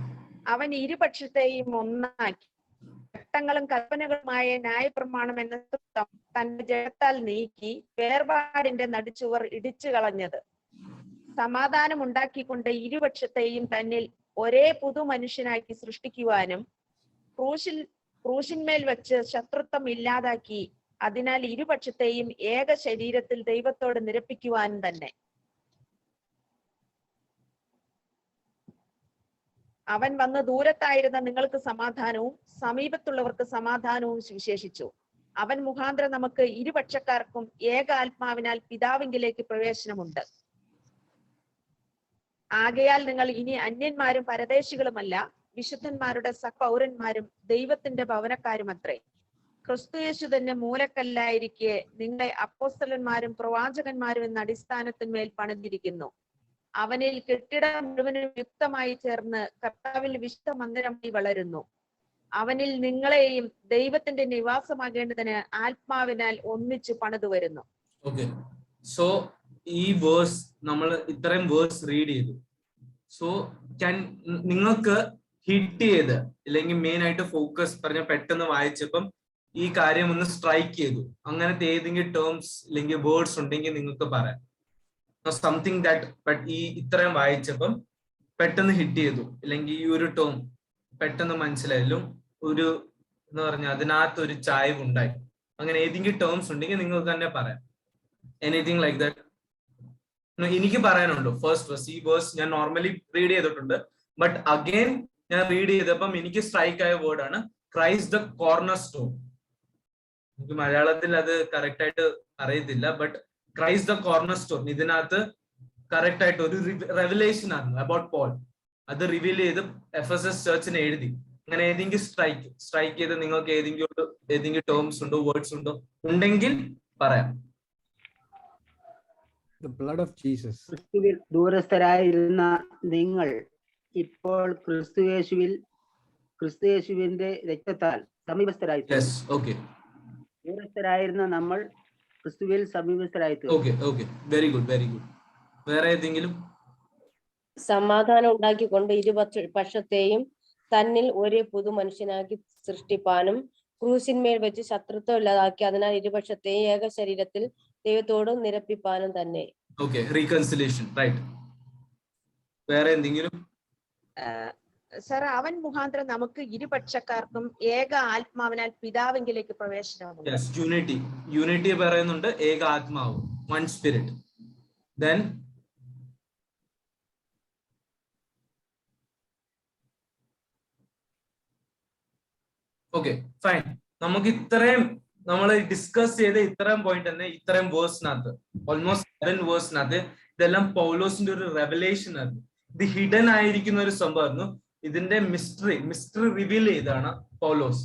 അവൻ ഇരുപക്ഷത്തെയും ഒന്നാക്കി ചട്ടങ്ങളും കൽപ്പനകളുമായ ന്യായപ്രമാണം എന്ന തന്റെ ജഡത്താൽ നീക്കി വേർപാടിന്റെ നടുച്ചുവർ ഇടിച്ചു കളഞ്ഞത്, സമാധാനം ഉണ്ടാക്കിക്കൊണ്ട് ഇരുപക്ഷത്തെയും തന്നിൽ ഒരേ പുതു മനുഷ്യനാക്കി സൃഷ്ടിക്കുവാനും ക്രൂശിന്മേൽ വെച്ച് ശത്രുത്വം ഇല്ലാതാക്കി അതിനാൽ ഇരുപക്ഷത്തെയും ഏക ശരീരത്തിൽ ദൈവത്തോട് നിരപ്പിക്കുവാനും തന്നെ. അവൻ വന്ന് ദൂരത്തായിരുന്ന നിങ്ങൾക്ക് സമാധാനവും സമീപത്തുള്ളവർക്ക് സമാധാനവും സുവിശേഷിച്ചു. അവൻ മുഖാന്തരം നമുക്ക് ഇരുപക്ഷക്കാർക്കും ഏക ആത്മാവിനാൽ പിതാവിങ്കിലേക്ക് പ്രവേശനമുണ്ട്. ആകയാൽ നിങ്ങൾ ഇനി അന്യന്മാരും പരദേശികളുമല്ല, വിശുദ്ധന്മാരുടെ സഹപൗരന്മാരും ദൈവത്തിന്റെ ഭവനക്കാരുമത്രേ. ക്രിസ്തുയേശു തന്നെ മൂലക്കല്ലായിരിക്കെ നിങ്ങളെ അപ്പോസ്തലന്മാരും പ്രവാചകന്മാരും എന്ന അടിസ്ഥാനത്തിന്മേൽ പണിതിരിക്കുന്നു. അവനിൽ കെട്ടിടം മുഴുവനും യുക്തമായി ചേർന്ന് കർത്താവിൽ വിശുദ്ധ മന്ദിരമായി വളരുന്നു. അവനിൽ നിങ്ങളെയും ദൈവത്തിന്റെ നിവാസമാകേണ്ടതിന് ആത്മാവിനാൽ ഒന്നിച്ചു പണിതു വരുന്നു. ഓക്കെ, സോ ഈ വേഴ്സ് നമ്മൾ ഇത്രയും വേഴ്സ് റീഡ് ചെയ്തു. സോ നിങ്ങൾക്ക് ഹിറ്റ് ചെയ്ത് അല്ലെങ്കിൽ മെയിൻ ആയിട്ട് ഫോക്കസ് പറഞ്ഞ പെട്ടെന്ന് വായിച്ചപ്പം ഈ കാര്യം ഒന്ന് സ്ട്രൈക്ക് ചെയ്തു, അങ്ങനത്തെ ഏതെങ്കിലും ടേംസ് അല്ലെങ്കിൽ വേർഡ്സ് ഉണ്ടെങ്കിൽ നിങ്ങൾക്ക് പറയാം. സംതിങ് ദാറ്റ് ബട്ട് ഈ ഇത്രയും വായിച്ചപ്പം പെട്ടെന്ന് ഹിറ്റ് ചെയ്തു, അല്ലെങ്കിൽ ഈ ഒരു ടേം പെട്ടെന്ന് മനസ്സിലായാലും ഒരു എന്ന് പറഞ്ഞാൽ അതിനകത്ത് ഒരു ചായ്വ് ഉണ്ടായി, അങ്ങനെ ഏതെങ്കിലും ടേംസ് ഉണ്ടെങ്കിൽ നിങ്ങൾക്ക് തന്നെ പറയാം. എനിത്തിങ് ലൈക്ക് ദാറ്റ് എനിക്ക് പറയാനുണ്ടോ? ഫസ്റ്റ് വേഴ്സ്, ഈ വേഴ്സ് ഞാൻ നോർമലി റീഡ് ചെയ്തിട്ടുണ്ട്, ബട്ട് അഗെയിൻ ഞാൻ റീഡ് ചെയ്തപ്പം എനിക്ക് സ്ട്രൈക്ക് ആയ വേർഡ് ആണ് ക്രൈസ്റ്റ് ദ കോർണർ സ്റ്റോൺ. എനിക്ക് മലയാളത്തിൽ അത് കറക്റ്റ് ആയിട്ട് അറിയത്തില്ല, but Christ the corner stone ഇതിനകത്ത് കറക്റ്റ് ആയിട്ട് ഒരു റെവലേഷൻ ആണ് അബൌട്ട് പോൾ. അത് റിവീൽ ചെയ്ത് എഫെസസ് ചർച്ചിനെ എഴുതി. അങ്ങനെ ഏതെങ്കിലും സ്ട്രൈക്ക് ചെയ്ത് നിങ്ങൾക്ക് ഏതെങ്കിലും ടേംസ് ഉണ്ടോ, വേർഡ്സ് ഉണ്ടോ ഉണ്ടെങ്കിൽ പറയാം. The blood of Jesus. ക്രിസ്തുവിൽ ദൂരസ്ഥരായിരുന്ന നിങ്ങൾ ഇപ്പോൾ ക്രിസ്തുയേശുവിന്റെ രക്തത്താൽ സമീപസ്ഥരായി. Yes, okay. ദൂരസ്ഥരായിരുന്ന നമ്മൾ ക്രിസ്തുവിൽ സമീപസ്ഥരായി. Okay, okay. Very good, very good. വേറെ ഏതെങ്കിലും? സമാധാനം ഉണ്ടാക്കിക്കൊണ്ട് ഇരുപക്ഷത്തെയും തന്നിൽ ഒരു പുതു മനുഷ്യനാക്കി സൃഷ്ടിപ്പാനും ക്രൂശിന്മേൽ വെച്ച് ശത്രുത്വം ഇല്ലാതാക്കി അതിനാൽ ഇരുപക്ഷത്തെയും ഏക ശരീരത്തിൽ ദൈവത്തോട് നിരപ്പിപ്പാനും തന്നെ. Okay, reconciliation, right. വേറെ എന്തെങ്കിലും? സർ, അവൻ മുഖാന്തരം നമുക്ക് ഇരുപക്ഷക്കാർക്കും ഏക ആത്മാവിനാൽ പിതാവിങ്കിലേക്ക് പ്രവേശനമുണ്ട്. Yes, unity പറയുന്നുണ്ട്, ഏക ആത്മാവ്, one spirit. Then okay, fine. നമുക്ക് ഇത്രയും നമ്മൾ ഡിസ്കസ് ചെയ്ത ഇത്രയും പോയിന്റ് തന്നെ ഇത്രയും വേഴ്സിനകത്ത് ഓൾമോസ്റ്റ് 7 വേഴ്സിനകത്ത് ഇതെല്ലാം പൗലോസിന്റെ ഒരു റെവലേഷൻ ആയിരുന്നു. ഇത് ഹിഡൻ ആയിരിക്കുന്ന ഒരു സംഭവമായിരുന്നു. ഇതിന്റെ മിസ്റ്ററി റിവീൽ ചെയ്താണ് പൗലോസ്.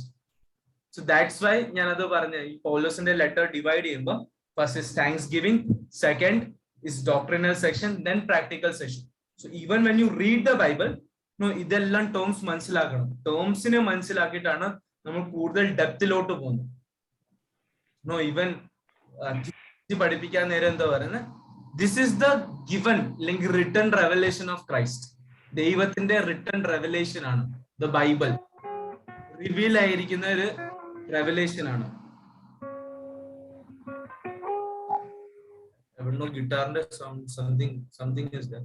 സോ ദാറ്റ്സ് വൈ ഞാനത് പറഞ്ഞ ഈ പൗലോസിന്റെ ലെറ്റർ ഡിവൈഡ് ചെയ്യുമ്പോൾ first is thanks giving, second is doctrinal section, then practical section. So even when you read the Bible ഇതെല്ലാം ടേംസ് മനസ്സിലാക്കണം. ടേംസിനെ മനസ്സിലാക്കിയിട്ടാണ് നമ്മൾ കൂടുതൽ ഡെപ്തിലോട്ട് പോകുന്നത്. ഈവൻ പഠിപ്പിക്കാൻ നേരം എന്താ പറയുന്നത്, ദിസ് ഈസ് ദ ഗിവൻ അല്ലെങ്കിൽ റിട്ടൺ റെവലേഷൻ ഓഫ് ക്രൈസ്റ്റ്. ദൈവത്തിന്റെ റിട്ടൺ റെവലേഷൻ ആണ് ദ ബൈബിൾ. റിവീൽ ആയിരിക്കുന്ന ഒരു റെവലേഷൻ ആണ്. എവിടുന്നോ ഗിറ്റാറിന്റെ sound, something is there,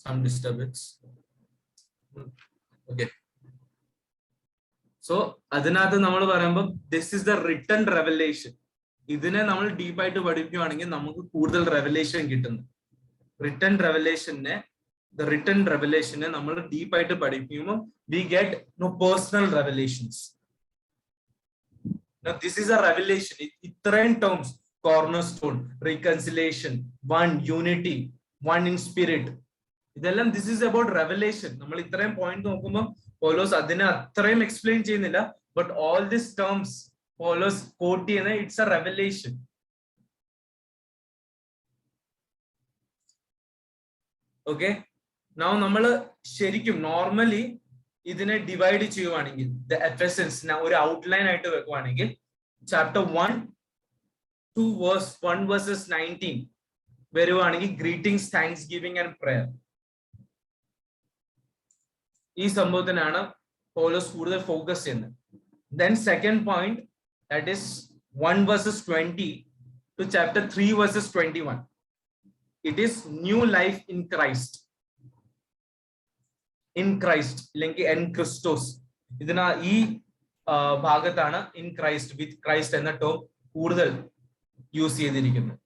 some disturbance. Okay, so അതിനകത്ത് നമ്മൾ പറയുമ്പോൾ this is the written revelation. ഇതിനെ നമ്മൾ ഡീപ്പായിട്ട് പഠിക്കുകയാണെങ്കിൽ നമുക്ക് കൂടുതൽ റെവലേഷൻ കിട്ടുന്നു. റിട്ടൺ റെവലേഷനെ നമ്മൾ ഡീപ്പായിട്ട് പഠിക്കുമ്പോൾ we get personal revelations. This is a revelation. ഇത്രയും terms, corner stone, reconciliation, one unity, one in spirit, ഇതെല്ലാം ദിസ് ഈസ് അബൌട്ട് റെവലേഷൻ. നമ്മൾ ഇത്രയും പോയിന്റ് നോക്കുമ്പോൾ പൗലോസ് അതിനെ അത്രയും എക്സ്പ്ലെയിൻ ചെയ്യുന്നില്ല, ബട്ട് ഓൾ ദിസ് ടേംസ് പൗലോസ് കോട്ട് ചെയ്യുന്നത് it's a revelation. Okay, now നമ്മൾ ശരിക്കും നോർമലി ഇതിനെ ഡിവൈഡ് ചെയ്യുവാണെങ്കിൽ ദ എഫെസൻസ് ഒരു ഔട്ട്ലൈൻ ആയിട്ട് വെക്കുവാണെങ്കിൽ ചാപ്റ്റർ 1 വേഴ്സസ് 19 വരുവാണെങ്കിൽ greetings, thanksgiving and prayer. ഈ സംഭവത്തിനാണ് പൗലോസ് കൂടുതൽ ഫോക്കസ് ചെയ്യുന്നത്. Then second point, that is 1 verses 20 to chapter 3 verses 21. It is new life in Christ. In Christ, അല്ലെങ്കിൽ en Christos. ഇതിനാ ഈ ഭാഗത്താണ് in Christ, with Christ എന്ന ടേം കൂടുതൽ യൂസ് ചെയ്തിരിക്കുന്നത്.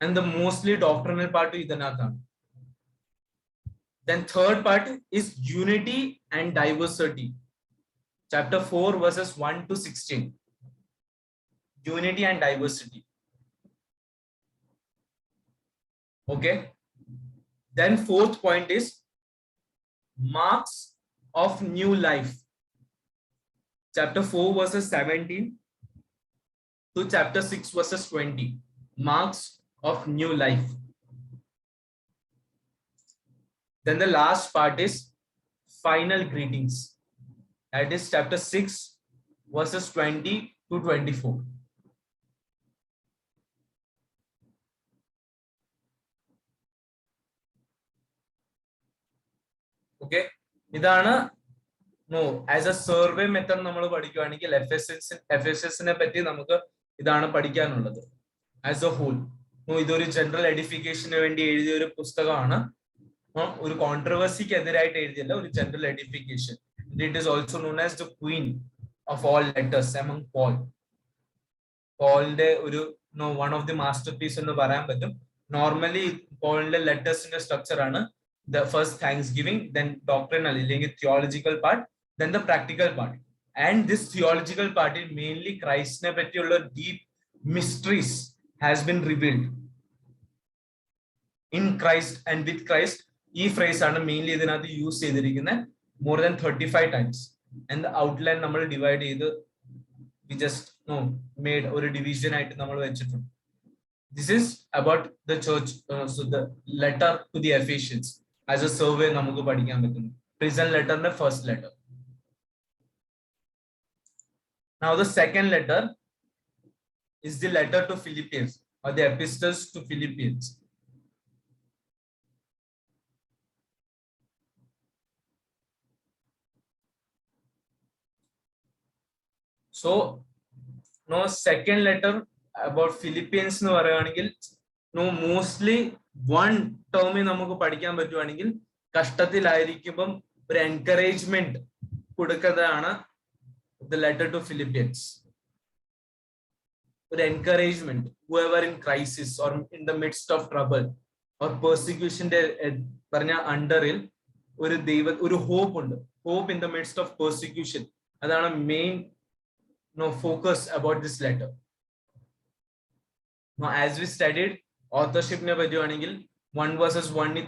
And the mostly doctrinal part ഇതിനകത്താണ്. Then third part is unity and diversity. Chapter 4 verses 1 to 16. Unity and diversity. Okay. Then fourth point is marks of new life. Chapter 4 verses 17 to chapter 6 verses 20. Marks of new life. Then the last part is final greetings. That is chapter 6 verses 20 to 24. Okay, ഇതാണ് as A survey method നമ്മൾ പഠിക്കുകയാണെങ്കിൽ എഫെസസിനെ പറ്റി നമുക്ക് ഇതാണ് പഠിക്കാനുള്ളത് as a whole. ഇതൊരു general എഡിഫിക്കേഷന് വേണ്ടി എഴുതിയ ഒരു പുസ്തകമാണ്. ഒരു കോൺട്രവേഴ്സിക്ക് എതിരായിട്ട് എഴുതിയല്ല, ഒരു general edification. It is also known as the queen of all letters among Paul. Paul's ഒരു one of the masterpiece എന്ന് പറയാൻ പറ്റും. Normally Paul's ലെറ്റേഴ്സിന്റെ സ്ട്രക്ചർ ആണ് the first thanksgiving, then doctrinal അല്ലെങ്കിൽ theological part, then the practical part. And this theological part is mainly Christനെ പറ്റിയുള്ള deep mysteries has been revealed in Christ and with Christ. ഈ phrase ആണ് mainly ഇതിനകത്ത് use ചെയ്തിരിക്കുന്നത് more than 35 times. And the outline നമ്മൾ divide ചെയ്ത് we just made ഒരു division ആയിട്ട് നമ്മൾ വെച്ചിട്ടുണ്ട്. This is about the church, so the letter to the Ephesians as a survey നമുക്ക് പഠിക്കാൻ പറ്റുന്നു. Prison letterന്റെ first letter. Now the second letter is the letter to Philippians or the epistles to Philippians. So second letter about Philippians എന്ന് പറയുകയാണെങ്കിൽ mostly one ടേമിൽ നമുക്ക് പഠിക്കാൻ പറ്റുവാണെങ്കിൽ കഷ്ടത്തിലായിരിക്കുമ്പം ഒരു എൻകറേജ്മെന്റ് കൊടുക്കുന്നതാണ് the letter to Philippians. ഒരു encouragement, whoever in crisis or in the midst of trouble or persecution പറഞ്ഞ അണ്ടറിൽ ഒരു hope ഉണ്ട്. Hope in the midst of persecution. അതാണ് main focus about this letter. Now as we studied authorship നെ പറ്റുവാണെങ്കിൽ 1 verses 1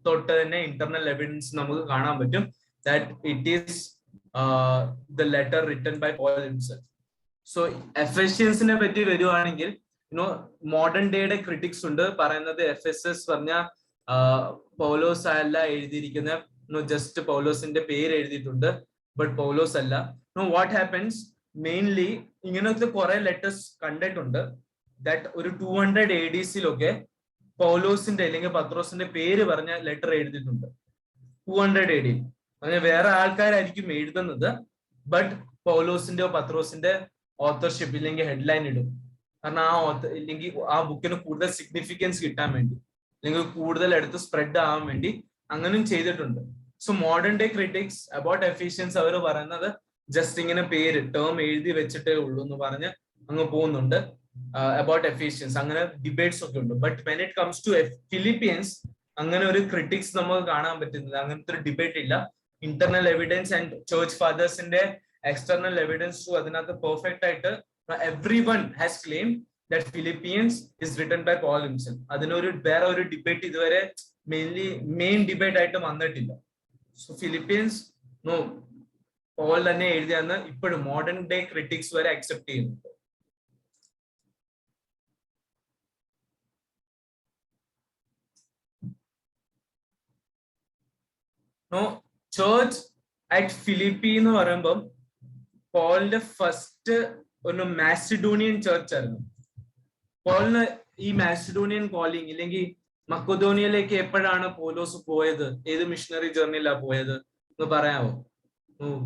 തൊട്ട് തന്നെ internal evidence നമുക്ക് കാണാൻ പറ്റും that it is the letter written by Paul himself. So Ephesians നെ പറ്റി വരുവാണെങ്കിൽ മോഡേൺ ഡേയുടെ ക്രിറ്റിക്സ് ഉണ്ട് പറയുന്നത് എഫെസസ് പറഞ്ഞ പൗലോസ് അല്ല എഴുതിയിരിക്കുന്ന ജസ്റ്റ് പൗലോസിന്റെ പേര് എഴുതിയിട്ടുണ്ട് ബട്ട് പൗലോസ് അല്ല. വാട്ട് ഹാപ്പൻസ് മെയിൻലി ഇങ്ങനത്തെ കുറെ ലെറ്റേഴ്സ് കണ്ടിട്ടുണ്ട് ദാറ്റ് ഒരു 200 AD പൗലോസിന്റെ അല്ലെങ്കിൽ പത്രോസിന്റെ പേര് പറഞ്ഞ ലെറ്റർ എഴുതിയിട്ടുണ്ട് 200 AD. വേറെ ആൾക്കാരായിരിക്കും എഴുതുന്നത് ബട്ട് പൗലോസിന്റെയോ പത്രോസിന്റെ ഓത്തർഷിപ്പ് ഇല്ലെങ്കിൽ ഹെഡ്ലൈൻ ഇടും. കാരണം ഇല്ലെങ്കിൽ ആ ബുക്കിന് കൂടുതൽ സിഗ്നിഫിക്കൻസ് കിട്ടാൻ വേണ്ടി അല്ലെങ്കിൽ കൂടുതൽ എടുത്ത് സ്പ്രെഡ് ആവാൻ വേണ്ടി അങ്ങനെയും ചെയ്തിട്ടുണ്ട്. So modern day critics about Ephesians അവർ പറയുന്നത് ജസ്റ്റ് ഇങ്ങനെ പേര് ടേം എഴുതി വെച്ചിട്ടേ ഉള്ളൂ എന്ന് പറഞ്ഞ് അങ്ങ് പോകുന്നുണ്ട് അബൌട്ട് എഫിഷ്യൻസ്. അങ്ങനെ ഡിബേറ്റ്സ് ഒക്കെ ഉണ്ട്. But when it comes to Philippians അങ്ങനെ ഒരു ക്രിറ്റിക്സ് നമുക്ക് കാണാൻ പറ്റുന്നത്. അങ്ങനത്തെ ഒരു ഡിബേറ്റ് ഇല്ല. ഇന്റർണൽ എവിഡൻസ് ആൻഡ് ചർച്ച് ഫാദേഴ്സിന്റെ external evidence to അതിനകത്ത് പെർഫെക്റ്റ് ആയിട്ട് everyone has claimed that Philippians is written by Paul himself. അതിനൊരു വേറെ ഒരു ഡിബേറ്റ് ഇതുവരെ മെയിൻ ഡിബേറ്റ് ആയിട്ട് വന്നിട്ടില്ല. സോ ഫിലിപ്പിയൻസ് പോൾ തന്നെ എഴുതിയെന്ന് ഇപ്പോഴും മോഡേൺ ഡേ ക്രിറ്റിക്സ് വരെ അക്സെപ്റ്റ് ചെയ്യുന്നുണ്ട്. ചേർച്ച് അറ്റ് ഫിലിപ്പി എന്ന് പറയുമ്പം പോളിന്റെ ഫസ്റ്റ് ഒരു മാസിഡോണിയൻ ചേർച്ച് ആയിരുന്നു. പോളിന് ഈ മാസിഡോണിയൻ കോളിംഗ് ഇല്ലെങ്കിൽ മക്കോദോണിയയിലേക്ക് എപ്പോഴാണ് പൗലോസ് പോയത്, ഏത് മിഷണറി ജേർണിയിലാണ് പോയത് എന്ന് പറയാമോ?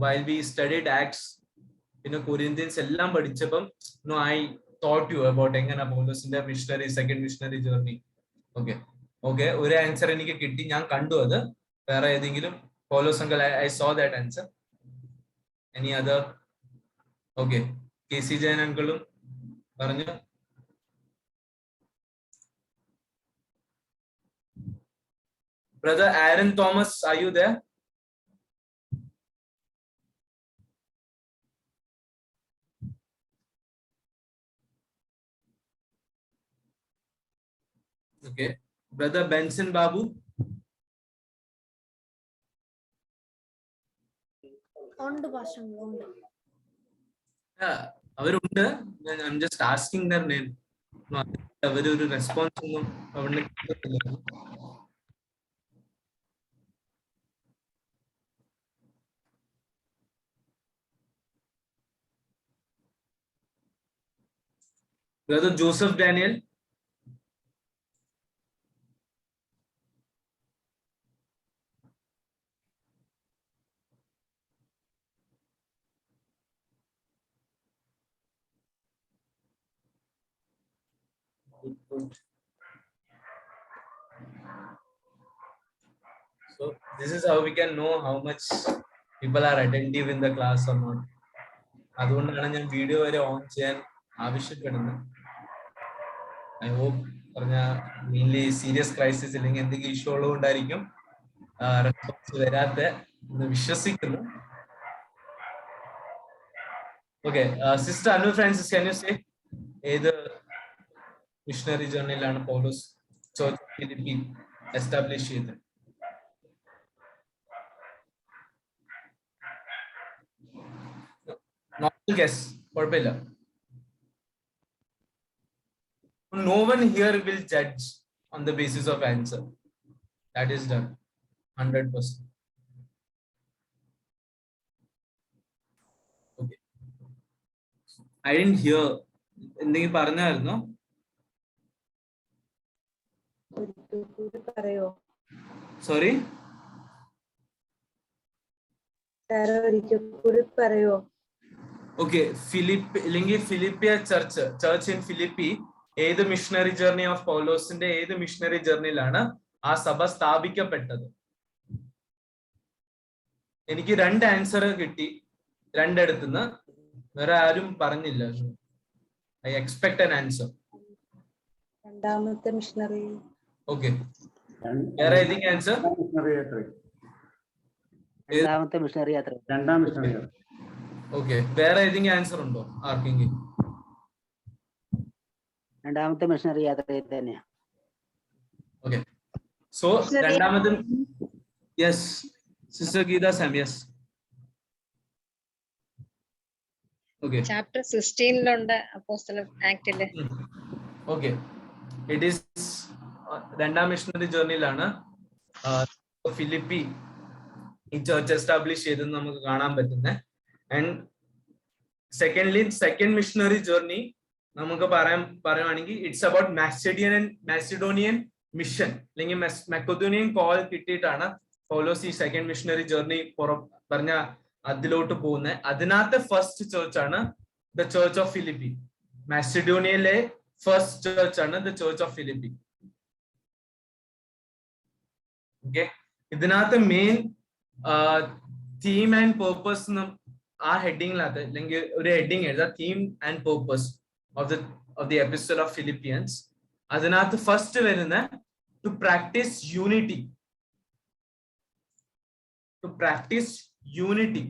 വൈൽ വി സ്റ്റഡിഡ് ആക്ട്സ് പിന്നെ കൊരിന്ത്യൻസ് എല്ലാം പഠിച്ചപ്പം ഐ തോട്ട് യു അബൌട്ട് എങ്ങനെ പൗലോസിന്റെ missionary second missionary journey. Okay ഒരു ആൻസർ എനിക്ക് കിട്ടി, ഞാൻ കണ്ടു അത്. വേറെ ഏതെങ്കിലും? പൗലോസ് uncle, I saw that answer. Any other? Okay, K C Jayan അങ്കിളും പറഞ്ഞു. Brother Aaron Thomas, are you there? Okay. Brother Benson Babu? അവരുണ്ട്. I'm just asking their name. അവരൊരു റെസ്പോൺസ് ഒന്നും അവിടെ കിട്ടുന്നില്ല. Brother Joseph Daniel? Good. So this is how we can know how much people are attentive in the class or not. അതുകൊണ്ടാണ് ഞാൻ video വരെ on ചെയ്യാൻ ആവശ്യപ്പെടുന്നത്. I hope പറഞ്ഞ മെയിൻലി സീരിയസ് ക്രൈസിസ് അല്ലെങ്കിൽ എന്തെങ്കിലും ഇഷ്യൂ ഉള്ളതുകൊണ്ടായിരിക്കും റെസ്പോൺസ് വരാത്ത എന്ന് വിശ്വസിക്കുന്നു. Okay, sister Anu Francis, can you say ഏത് മിഷണറി ജേർണിയിലാണ് പൗലോസ് ചർച്ച് ഫിലിപ്പി എസ്റ്റാബ്ലിഷ് ചെയ്തത്? നോർമൽ ഗസ്, കുഴപ്പമില്ല. No one here will judge on the basis of answer. That is done 100%. Okay. I didn't hear. എന്തെങ്കിലും പറഞ്ഞായിരുന്നോ? Sorry? Okay, Philippian church in Philippi ഏത് missionary journey of പൗലോസിന്റെ ഏത് missionary ജേർണിയിലാണ് ആ സഭ സ്ഥാപിക്കപ്പെട്ടത്? എനിക്ക് 2 ആൻസർ കിട്ടി രണ്ടിടത്തുനിന്ന്. വേറെ ആരും പറഞ്ഞില്ല. I expect an answer. രണ്ടാമത്തെ മിഷണറി. ഓക്കെ, വേറെ ഏതെങ്കിലും ആൻസർ? രണ്ടാമത്തെ മിഷണറി യാത്ര. ഓക്കെ, വേറെ ഏതെങ്കിലും ആൻസർ ഉണ്ടോ ആർക്കെങ്കിലും? രണ്ടാമത്തെ മിഷണറി യാത്രയിൽ തന്നെയാ. ഓക്കെ, സോ രണ്ടാമത്തെ, yes sister Geetha Sam, yes. Okay, chapter 16 അപ്പോസ്തല ആക്ടില്. ഓക്കെ, ഇറ്റ് ഈസ് രണ്ടാം മിഷണറി ജേർണിയിലാണ് ഫിലിപ്പി ഈ ചർച്ച് എസ്റ്റാബ്ലിഷ് ചെയ്തെന്ന് നമുക്ക് കാണാൻ പറ്റുന്നത്. And secondly second missionary journey നമുക്ക് പറയുവാണെങ്കിൽ ഇറ്റ്സ് അബൌട്ട് മാസിഡോണിയൻ മിഷൻ അല്ലെങ്കിൽ മക്കോദോണിയൻ കോൾ കിട്ടിയിട്ടാണ് പൗലോസ് ഈ സെക്കൻഡ് മിഷണറി ജേർണി പറഞ്ഞ അതിലോട്ട് പോകുന്നത്. അതിനകത്തെ ഫസ്റ്റ് ചേർച്ച് ആണ് ദ ചേർച്ച് ഓഫ് ഫിലിപ്പി. മാസിഡോണിയയിലെ ഫസ്റ്റ് ചേർച്ച് ആണ് the church of Philippi. Okay, ഇതിനകത്ത് മെയിൻ തീം ആൻഡ് പേർപ്പസ് ആ ഹെഡിങ്ങിനകത്ത് അല്ലെങ്കിൽ ഒരു ഹെഡിങ് എഴുതാം, theme and purpose of the epistle of Philippians. അതിനകത്ത് ഫസ്റ്റ് വരുന്ന to practice unity. To practice unity,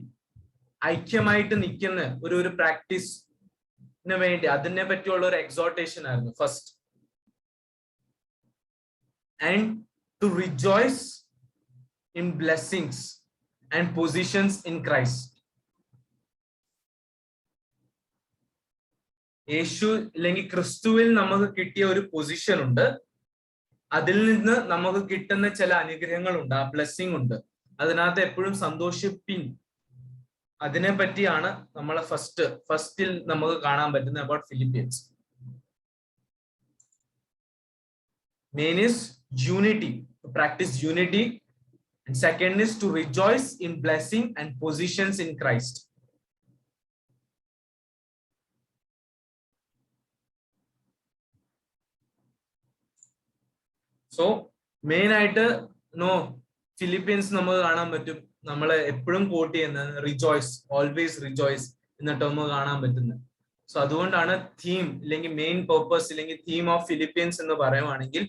ഐക്യമായിട്ട് നിൽക്കുന്ന ഒരു പ്രാക്ടീസിന് വേണ്ടി അതിനെ പറ്റിയുള്ള ഒരു എക്സോർട്ടേഷൻ ആയിരുന്നു first. And to rejoice in blessings and positions in Christ. യേശു അല്ലെങ്കിൽ ക്രിസ്തുവിൽ നമുക്ക് കിട്ടിയ ഒരു പൊസിഷൻ ഉണ്ട്, അതിൽ നിന്ന് നമുക്ക് കിട്ടുന്ന ചില അനുഗ്രഹങ്ങളുണ്ട്, ആ ബ്ലെസ്സിങ് ഉണ്ട്. അതിനകത്ത് എപ്പോഴും സന്തോഷിപ്പിൻ. അതിനെ പറ്റിയാണ് നമ്മളെ ഫസ്റ്റിൽ നമുക്ക് കാണാൻ പറ്റുന്നത് about Philippians. Main is unity, to practice unity. And second is to rejoice in blessing and positions in Christ. So main ആയിട്ട് ഫിലിപ്പീൻസ് നമുക്ക് കാണാൻ പറ്റും, നമ്മളെ എപ്പോഴും കോട്ട് ചെയ്യുന്നത് റിജോയ്സ്, ഓൾവേസ് റിജോയ്സ് എന്ന ടേം കാണാൻ പറ്റുന്നത്. സോ അതുകൊണ്ടാണ് തീം അല്ലെങ്കിൽ മെയിൻ പർപ്പസ് അല്ലെങ്കിൽ തീം ഓഫ് ഫിലിപ്പീൻസ് എന്ന് പറയുവാണെങ്കിൽ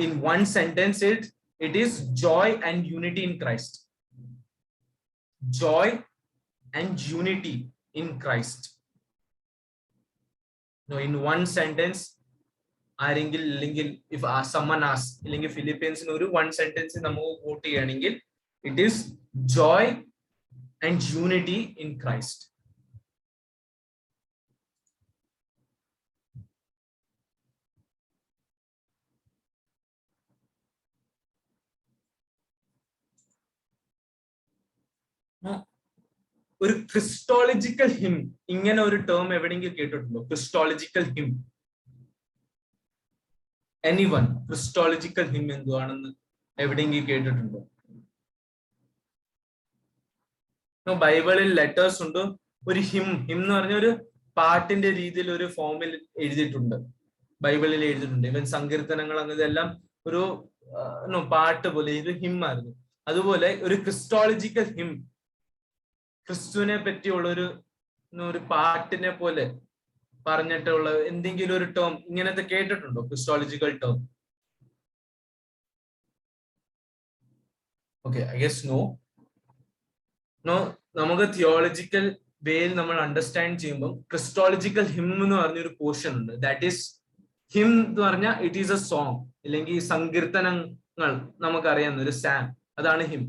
in one sentence it is joy and unity in Christ. Joy and unity in Christ. In one sentence, if someone asks, Philippines one sentence quote it is joy and unity in Christ. ഒരു christological hymn, ഇങ്ങനെ ഒരു term എവിടെയെങ്കിലും കേട്ടിട്ടുണ്ടോ? Christological hymn, anyone christological hymn എന്തുവാണെന്ന് എവിടെയെങ്കിലും കേട്ടിട്ടുണ്ടോ? ബൈബിളിൽ letters ഉണ്ട്. ഒരു ഹിം എന്ന് പറഞ്ഞ ഒരു പാട്ടിന്റെ രീതിയിൽ ഒരു ഫോമിൽ എഴുതിയിട്ടുണ്ട്, ബൈബിളിൽ എഴുതിയിട്ടുണ്ട്. ഇവൻ സങ്കീർത്തനങ്ങൾ അങ്ങനെല്ലാം ഒരു പാട്ട് പോലെ ഇത് ഹിം ആയിരുന്നു. അതുപോലെ ഒരു ക്രിസ്റ്റോളജിക്കൽ ഹിം, ക്രിസ്തുവിനെ പറ്റിയുള്ള ഒരു പാട്ടിനെ പോലെ പറഞ്ഞിട്ടുള്ള എന്തെങ്കിലും ഒരു ടേം ഇങ്ങനത്തെ കേട്ടിട്ടുണ്ടോ? Christological term? Okay, I guess no. നമുക്ക് തിയോളജിക്കൽ വേയിൽ നമ്മൾ അണ്ടർസ്റ്റാൻഡ് ചെയ്യുമ്പോൾ ക്രിസ്റ്റോളജിക്കൽ ഹിം എന്ന് പറഞ്ഞൊരു പോർഷൻ ഉണ്ട്. ദാറ്റ് ഈസ് ഹിം എന്ന് പറഞ്ഞാൽ ഇറ്റ് ഈസ് എ സോങ്, അല്ലെങ്കിൽ സങ്കീർത്തനങ്ങൾ നമുക്കറിയാവുന്ന ഒരു സാം, അതാണ് ഹിം.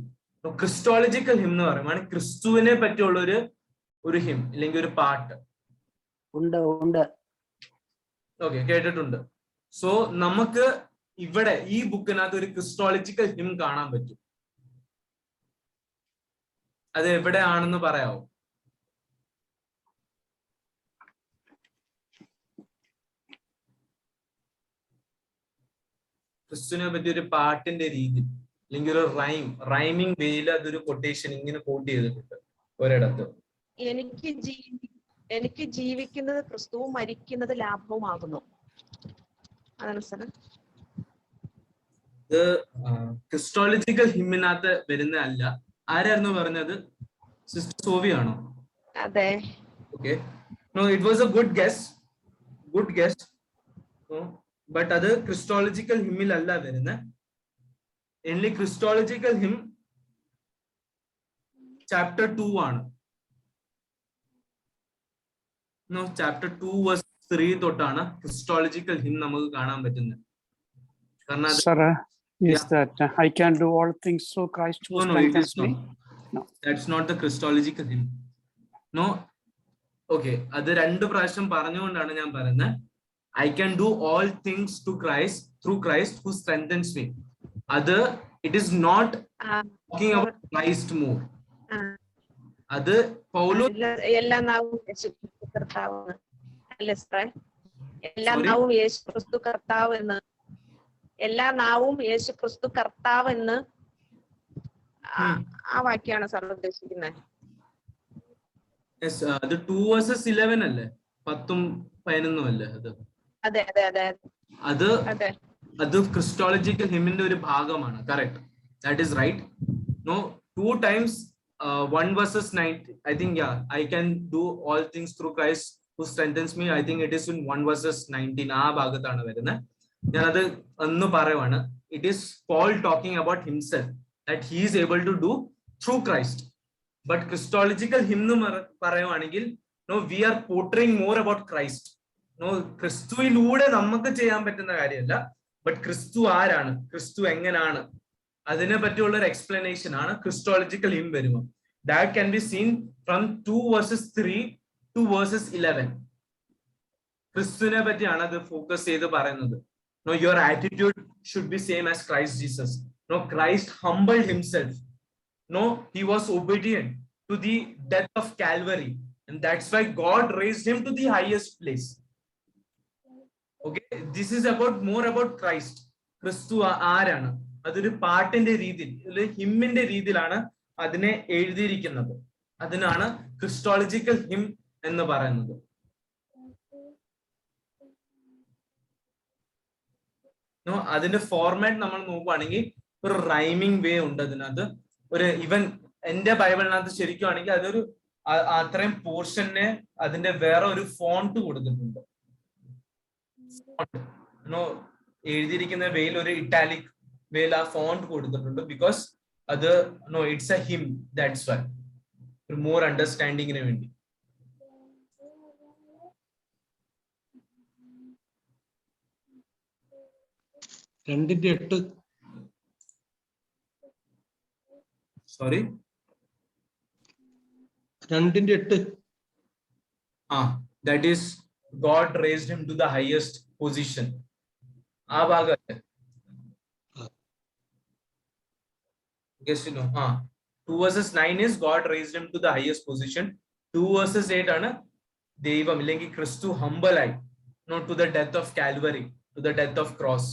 ക്രിസ്റ്റോളജിക്കൽ ഹിം എന്ന് പറയുമ്പോൾ ക്രിസ്തുവിനെ പറ്റിയുള്ള ഒരു ഹിം അല്ലെങ്കിൽ ഒരു പാട്ട്. ഓക്കെ, കേട്ടിട്ടുണ്ട്. സോ നമുക്ക് ഇവിടെ ഈ ബുക്കിനകത്ത് ഒരു ക്രിസ്റ്റോളജിക്കൽ ഹിം കാണാൻ പറ്റും. അത് എവിടെയാണെന്ന് പറയാവോ? ക്രിസ്തുവിനെ പറ്റി ഒരു പാട്ടിന്റെ രീതി അല്ലെങ്കിൽ ഒരു റൈമിംഗ് വേയിൽ അതൊരു കൊട്ടേഷൻ ഇങ്ങനെ കോട്ട് ചെയ്തിട്ടുണ്ട് ഒരിടത്ത്. എനിക്ക് ജീവിക്കുന്നത് ക്രിസ്തുവും മരിക്കുന്നത് ലാഭവുമാകുന്നു. അതാണ് സാർ. ഇത് ക്രിസ്റ്റോളജിക്കൽ ഹിമ്മിനകത്ത് വരുന്ന അല്ല. ആരായിരുന്നു പറഞ്ഞത്? സിസ്റ്റർ സോവി ആണോ? അതെ. Okay, no, it was a good guess. But അത് ക്രിസ്റ്റോളജിക്കൽ ഹിമ്മിലല്ല വരുന്നത്. only Christological hymn chapter 2 ആണ്. chapter 2 verse 3 തൊട്ടാണ് ക്രിസ്റ്റോളജിക്കൽ ഹിം നമുക്ക് കാണാൻ പറ്റുന്നത്. Is that I can do all things through Christ who strengthens me? No, that's not the Christological hymn. No. Okay, അത് രണ്ട് പ്രാവശ്യം പറഞ്ഞുകൊണ്ടാണ് ഞാൻ പറയുന്നത് I can do all things to Christ through Christ who strengthens me. അത് it is not talking about Christ more. അത് പൗലോസ് എല്ലാ നാവും യേശു കർത്താവ് അല്ലേ സാറേ? എല്ലാ നാവും യേശു ക്രിസ്തു കർത്താവ് എന്ന്, എല്ലാ നാവും യേശു ക്രിസ്തു കർത്താവ് എന്ന് ആ വാക്യാണ് സാർ ഉദ്ദേശിക്കുന്നത്. അത് 2:11 അല്ലേ? 10-11 അല്ലേ അത്? അതെ അതെ അതെ. അത് ക്രിസ്റ്റോളജിക്കൽ ഹിമ്മിന്റെ ഒരു ഭാഗമാണ്. Correct, that is right. No, 2 times 1 verses 9. I think I can do all things through Christ who strengthens me. I think it is in 1 verses 19. ആ ഭാഗത്താണ് വരുന്നത്. ഞാനത് ഒന്ന് പറയുവാണ്. It is Paul talking about himself that he is able to do through Christ. But Christological hymn എന്ന് പറയുവാണെങ്കിൽ we are portraying more about Christ. ക്രിസ്തുവിലൂടെ നമുക്ക് ചെയ്യാൻ പറ്റുന്ന കാര്യമല്ല, ബട്ട് ക്രിസ്തു ആരാണ്, ക്രിസ്തു എങ്ങനാണ്, അതിനെ പറ്റിയുള്ള ഒരു എക്സ്പ്ലനേഷൻ ആണ് ക്രിസ്റ്റോളജിക്കൽ ഹിം വരുമ്പോൾ. That can be seen from 2 verses 3 to verses 11. ക്രിസ്തുവിനെ പറ്റിയാണ് അത് ഫോക്കസ് ചെയ്ത് പറയുന്നത്. No, your attitude should be same as Christ Jesus. No, Christ humbled himself. No, he was obedient to the death of Calvary, and that's why God raised him to the highest place. Okay, this is about more about Christ. ക്രിസ്തു ആരാണ്? അതൊരു പാട്ടിന്റെ രീതിയിൽ, ഹിമ്മിന്റെ രീതിയിലാണ് അതിനെ എഴുതിയിരിക്കുന്നത്. അതിനാണ് Christological him എന്ന് പറയുന്നത്. അതിന്റെ ഫോർമാറ്റ് നമ്മൾ നോക്കുകയാണെങ്കിൽ ഒരു റൈമിംഗ് വേ ഉണ്ട് അതിനകത്ത്. ഒരു ഇവൻ എന്റെ ബൈബിളിനകത്ത് ശരിക്കുവാണെങ്കിൽ അതൊരു അത്രയും പോർഷനെ അതിന്റെ വേറെ ഒരു ഫോണ്ട് കൊടുത്തിട്ടുണ്ട്. എഴുതിയിരിക്കുന്ന വേയിൽ ഒരു ഇറ്റാലിക് വേയിൽ ആ ഫോണ്ട് കൊടുത്തിട്ടുണ്ട്. ബിക്കോസ് അത് it's A him, that's why, ഒരു മോർ അണ്ടർസ്റ്റാൻഡിങ്ങിന് വേണ്ടി. Sorry, 2:8. that is God raised him to the highest position. ആ ഭാഗത്ത് 2 verses 9 is God raised him to the highest position. 2 verses 8 ആണ് ദൈവം ഇല്ലെങ്കിൽ ക്രിസ്തു humble ആയി, to the death of Calvary, to the death of cross.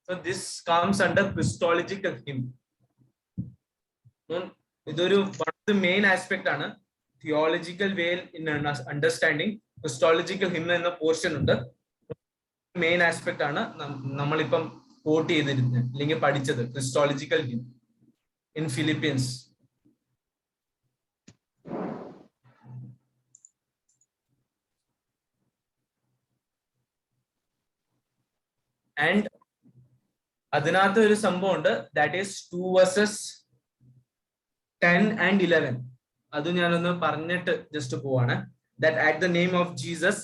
So this comes under Christological hymn. ഇതൊരു main aspect ആണ്. Theological വേയിൽ ഇൻ അണ്ടർസ്റ്റാൻഡിങ് ക്രിസ്റ്റോളജിക്കൽ ഹിം എന്ന portion ഉണ്ട്. മെയിൻ ആസ്പെക്ട് ആണ് നമ്മളിപ്പം കോട്ട് ചെയ്തിരുന്നത് അല്ലെങ്കിൽ പഠിച്ചത്, Christological him in Philippines. And അതിനകത്ത് ഒരു സംഭവം ഉണ്ട്, ദാറ്റ് ഈസ് 2 verses 10 and 11. അത് ഞാനൊന്ന് പറഞ്ഞിട്ട് ജസ്റ്റ് പോവാണ്. That at the name of Jesus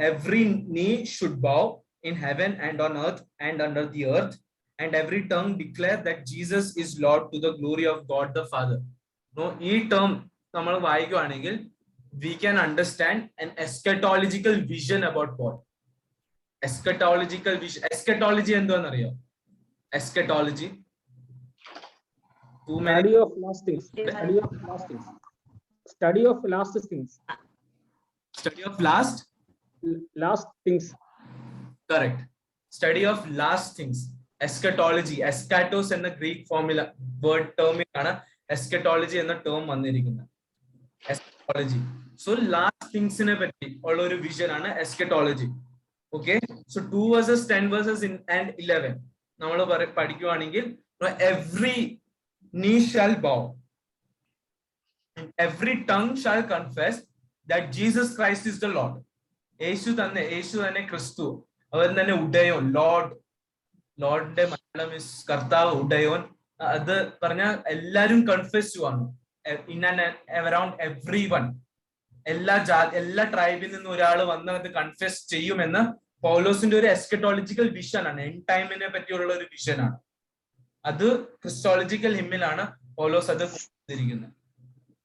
every knee should bow in heaven and on earth and under the earth, and every tongue declare that Jesus is Lord to the glory of God the Father. ഈ term നമ്മൾ വായിക്കുകയാണെങ്കിൽ we can understand an eschatological vision about God. Eschatological vision. Eschatology എന്താണെന്നറിയോ? Eschatology, Study of last things. Study of last things. Study of last things. Study of last things. Correct. Study of last things. Eschatology. Eschatos എന്ന Greek formula word ടേമിലാണ് eschatology എന്ന term വന്നിരിക്കുന്നത്. Eschatology. So last തിങ്സിനെ പറ്റി ഉള്ള ഒരു vision ആണ് eschatology. Okay, so 2 verses 10 verses and 11 നമ്മൾ പഠിക്കുവാണെങ്കിൽ every knee shall bow and every tongue shall confess that Jesus Christ is the Lord. യേശു തന്നെ ക്രിസ്തു, അവൻ തന്നെ ഉടയോൻ, ലോർഡിന്റെ മലയാളം മീൻസ് കർത്താവ്, ഉടയോൻ. അത് പറഞ്ഞാൽ എല്ലാരും കൺഫെസ് ചെയ്യുവാണ്. In and around every one, എല്ലാ ട്രൈബിൽ നിന്നും ഒരാൾ വന്ന് അത് കൺഫെസ് ചെയ്യുമെന്ന് പൗലോസിന്റെ ഒരു എസ്കറ്റോളജിക്കൽ വിഷൻ ആണ്. എൻഡ് ടൈമിനെ പറ്റിയുള്ള ഒരു വിഷൻ ആണ്. അത് ക്രിസ്റ്റോളജിക്കൽ ഹിമ്മിലാണ് പൗലോസ് അത് കൊടുത്തിരിക്കുന്നത്.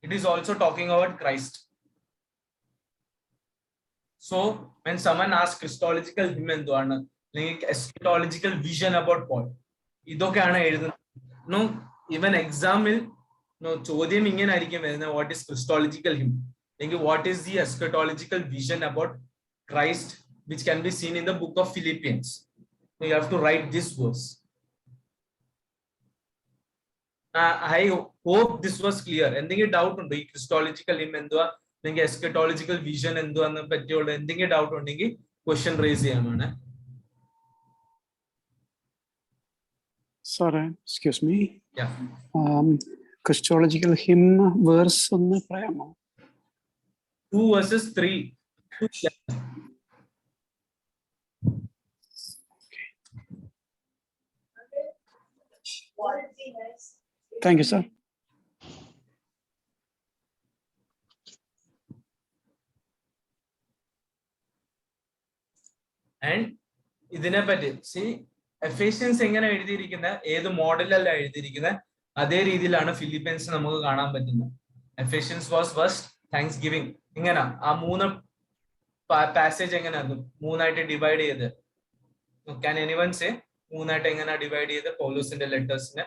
It is also talking about Christ. So when someone asks Christological him എന്തുവാണ് അല്ലെങ്കിൽ എസ്കറ്റോളജിക്കൽ വിഷൻ അബൌട്ട് പോൾ, ഇതൊക്കെയാണ് എഴുതുന്നത്. ഈവൻ എക്സാമിൽ ചോദ്യം ഇങ്ങനെ ആയിരിക്കും വരുന്നത്, വാട്ട് ഈസ് ക്രിസ്റ്റോളജിക്കൽ ഹിം അല്ലെങ്കിൽ what is the eschatological vision about Christ which can be seen in the book of Philippians. So you have to write this verse. I hope this was clear. എന്തെങ്കിലും doubt ഉണ്ടോ ഈ Christological him എന്തുവാ അല്ലെങ്കിൽ eschatological vision എന്തുവാന്ന് പറ്റിയുള്ള എന്തെങ്കിലും doubt ഉണ്ടെങ്കിൽ question raise ചെയ്യാനാണ്. Sorry, excuse me. Yeah. Christological hymn verse ഒന്ന് പറയാമോ? 2 verses 3 to 7. Thank you, sir. And ഇതിനെ പറ്റി എഫേഷ്യൻസ് എങ്ങനെ എഴുതിയിരിക്കുന്നത്, ഏത് മോഡലല്ല എഴുതിയിരിക്കുന്നത്, അതേ രീതിയിലാണ് ഫിലിപ്പീൻസ് നമുക്ക് കാണാൻ പറ്റുന്നത്. Ephesians was first thanks giving. ഇങ്ങനെ ആ 3 പാസേജ് എങ്ങനെ ആക്കും? മൂന്നായിട്ട് ഡിവൈഡ് ചെയ്ത്. Can anyone say മൂന്നായിട്ട് എങ്ങനെ ഡിവൈഡ് ചെയ്ത് പൗലോസിന്റെ ലെറ്റേഴ്സിനെ?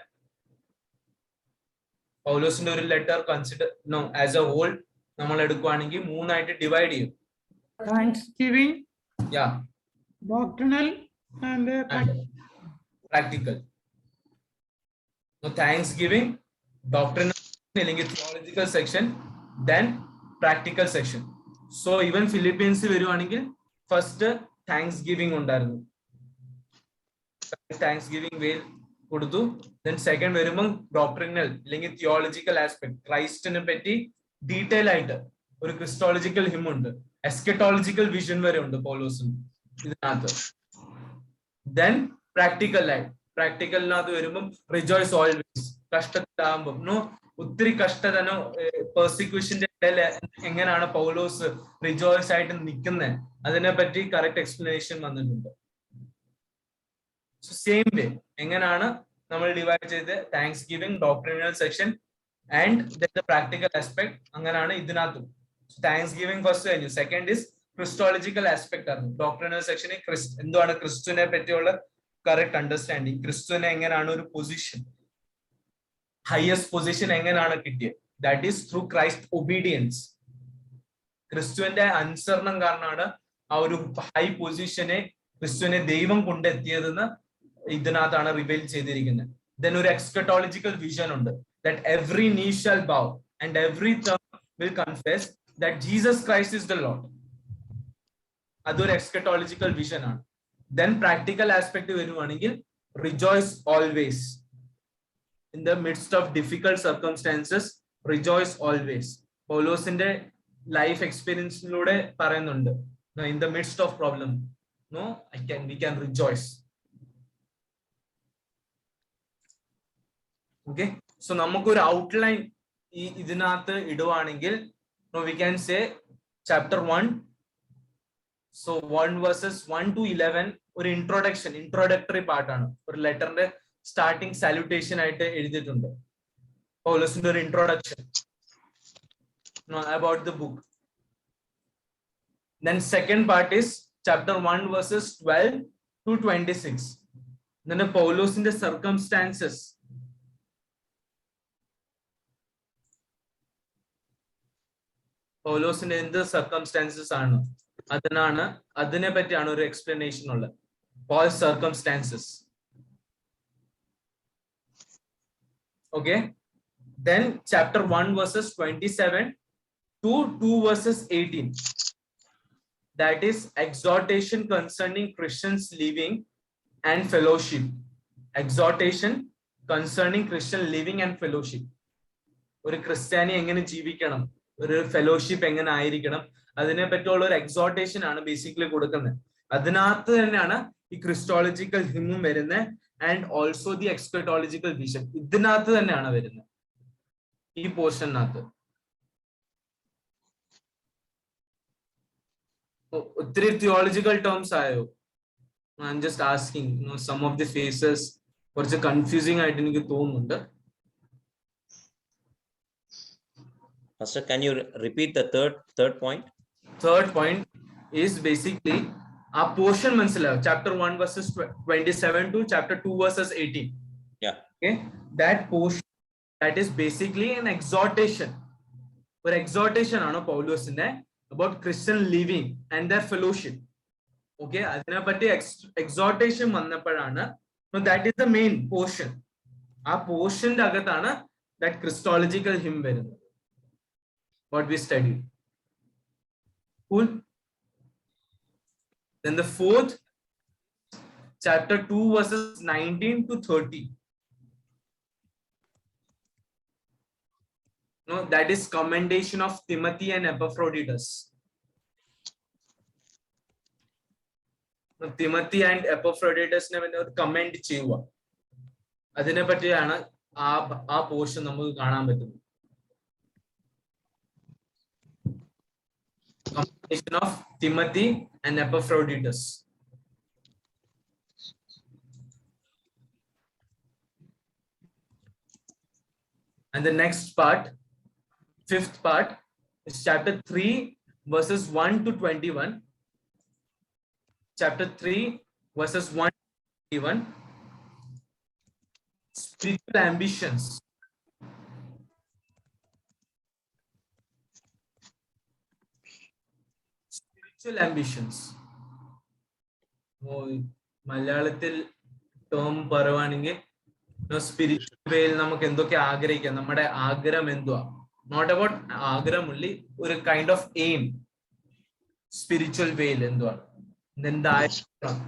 പൗലോസിന്റെ ഒരു letter consider as a whole നമ്മൾ എടുക്കുവാണെങ്കിൽ മൂന്നായിട്ട് ഡിവൈഡ് ചെയ്യും. Thanksgiving, Yeah, doctrinal, and practical. So Thanksgiving, doctrinal അല്ലെങ്കിൽ theological section, then practical section. So even Philippians വരുവാണെങ്കിൽ ഫസ്റ്റ് Thanksgiving ഉണ്ടായിരുന്നു. Thanksgiving വേൽ കൊടുത്തു. Then second വരുമ്പോൾ doctrinal അല്ലെങ്കിൽ theological aspect, ക്രൈസ്റ്റിനെ പറ്റി ഡീറ്റെയിൽ ആയിട്ട് ഒരു ക്രിസ്റ്റോളജിക്കൽ ഹിം ഉണ്ട്. എസ്കറ്റോളജിക്കൽ വിഷൻ വരെ ഉണ്ട് പൗലോസിന് ഇതിനകത്ത്. Then പ്രാക്ടിക്കലിനകത്ത് വരുമ്പം റിജോയ്സ് ഓൾവേസ്, കഷ്ടത്തിലാകുമ്പം ഒത്തിരി കഷ്ടതനോ പെർസിക്യൂഷന്റെ ഇടയിൽ എങ്ങനെയാണ് പൗലോസ് റിജോയ്സ് ആയിട്ട് നിൽക്കുന്നത് അതിനെ പറ്റി കറക്റ്റ് എക്സ്പ്ലനേഷൻ വന്നിട്ടുണ്ട്. സെയിം വേ എങ്ങനെയാണ് നമ്മൾ ഡിവൈഡ് ചെയ്ത് thanks giving, doctrinal section and practical aspect, അങ്ങനെയാണ് ഇതിനകത്തും. താങ്ക്സ് ഗിവിംഗ് ഫസ്റ്റ് കഴിഞ്ഞു. സെക്കൻഡ് ഇസ് ക്രിസ്റ്റോളജിക്കൽ ആസ്പെക്ട് ആണ്. ഡോക്ട്രിനൽ സെക്ഷനിൽ എന്താണ് ക്രിസ്തുവിനെ പറ്റിയുള്ള കറക്റ്റ് അണ്ടർസ്റ്റാൻഡിങ്, ക്രിസ്തുവിനെ എങ്ങനെയാണ് ഒരു പൊസിഷൻ, ഹയസ്റ്റ് പൊസിഷൻ എങ്ങനെയാണ് കിട്ടിയത്, that is through Christ obedience. ക്രിസ്തുവിന്റെ അനുസരണം കാരണമാണ് ആ ഒരു ഹൈ പൊസിഷനെ ക്രിസ്തുവിനെ ദൈവം കൊണ്ടെത്തിയതെന്ന് ഇതിനകത്താണ് റിവീൽ ചെയ്തിരിക്കുന്നത്. ദെൻ ഒരു എക്സ്കറ്റോളജിക്കൽ വിഷൻ ഉണ്ട്, that every knee shall bow and every tongue will confess that Jesus Christ is the Lord. അതൊരു എക്സ്കറ്റോളജിക്കൽ വിഷൻ ആണ്. ദെൻ പ്രാക്ടിക്കൽ ആസ്പെക്ട് വരുവാണെങ്കിൽ rejoice always in the midst of difficult circumstances, rejoice always. പൗലോസിന്റെ life എക്സ്പീരിയൻസിലൂടെ പറയുന്നുണ്ട്, in the midst of problem, we can rejoice. Okay, so നമുക്കൊരു outline ഇതിനകത്ത് ഇടുവാണെങ്കിൽ we can say chapter 1, so 1 verses 1 to 11 ഒരു introductory പാർട്ടാണ്. ഒരു ലെറ്ററിന്റെ starting salutation ആയിട്ട് എഴുതിയിട്ടുണ്ട്. പൗലോസിന്റെ ഒരു introduction about the book. Then second part is chapter 1 verses 12 to 26. Then പൗലോസിന്റെ circumstances, പൗലോസിന്റെ എന്ത് സർക്കംസ്റ്റാൻസസ് ആണ് അതിനെ പറ്റിയാണ് ഒരു എക്സ്പ്ലനേഷൻ ഉള്ളത്. Paul's circumstances. Okay, then chapter 1 verses 27 to 2 verses 18, that is exhortation concerning Christians living and fellowship. Exhortation concerning Christian living and fellowship. ഒരു ക്രിസ്ത്യാനി എങ്ങനെ ജീവിക്കണം, ഒരു ഫെലോഷിപ്പ് എങ്ങനെ ആയിരിക്കണം, അതിനെ പറ്റിയുള്ള ഒരു എക്സോർട്ടേഷൻ ആണ് ബേസിക്കലി കൊടുക്കുന്നത്. അതിനകത്ത് തന്നെയാണ് ഈ ക്രിസ്റ്റോളജിക്കൽ ഹിമ്മും വരുന്നത് and also the eschatological vision ഇതിനകത്ത് തന്നെയാണ് വരുന്നത്, ഈ പോർഷനകത്ത്. ഒത്തിരി തിയോളജിക്കൽ ടേംസ് ആയോ? I am just asking, some of the phases കുറച്ച് കൺഫ്യൂസിംഗ് ആയിട്ട് എനിക്ക് തോന്നുന്നുണ്ട്. Pastor, can you repeat the third point? Third point is basically a portion mansilav chapter 1 verses 27 to chapter 2 verses 18. Yeah. Okay, that portion, that is basically an exhortation. Or exhortation aanu Paulusinte about Christian living and their fellowship. Okay, adina patti exhortation vannappazhana, so that is the main portion. Aa portion inde agathana that Christological hymn varunnu, what we studied. Cool. Then the fourth, chapter 2 verses 19 to 30. No, that is commendation of Timothy and Epaphroditus. No, Timothy and Epaphroditus ne venna comment cheyyuva, adine pattiyana aa portion namukku kaanan pattuന്നു. Commendation of Timothy and Epaphroditus. And the next part, fifth part, is chapter 3 verses 1 to 21. chapter 3 verses 1-21. Spiritual ambitions. Spiritual ambitions. മലയാളത്തിൽ term പറയുവാണെങ്കിൽ spiritual വേയിൽ നമുക്ക് എന്തൊക്കെ ആഗ്രഹിക്കാം, നമ്മുടെ ആഗ്രഹം എന്തുവാ, not about ആഗ്രഹം ഉള്ളി, ഒരു കൈൻഡ് ഓഫ് എയിം സ്പിരിച്വൽ വേയിൽ എന്തുവാണ്, എന്തായിരിക്കണം,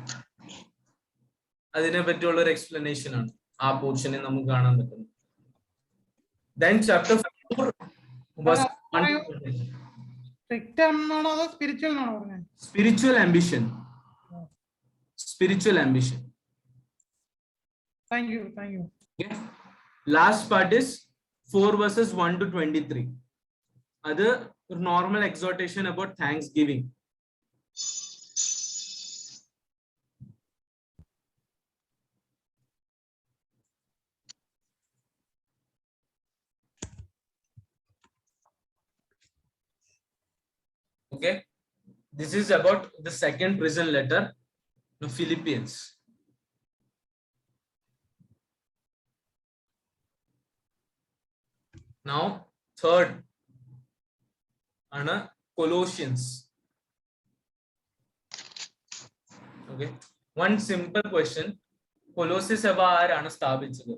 അതിനെ പറ്റിയുള്ള ഒരു എക്സ്പ്ലനേഷൻ ആണ് ആ പോർഷനിൽ നമുക്ക് കാണാൻ പറ്റുന്നത്. Then chapter 4 was spiritual ambition. Spiritual ambition. Thank you. Okay. Last part is 4 verses 1-23. Other normal exhortation about thanksgiving. Okay, this is about the second prison letter, the Philippians. Now third ആണ് Colossians. Okay, one simple question. കൊലോസ്യ സഭ ആരാണ് സ്ഥാപിച്ചത്?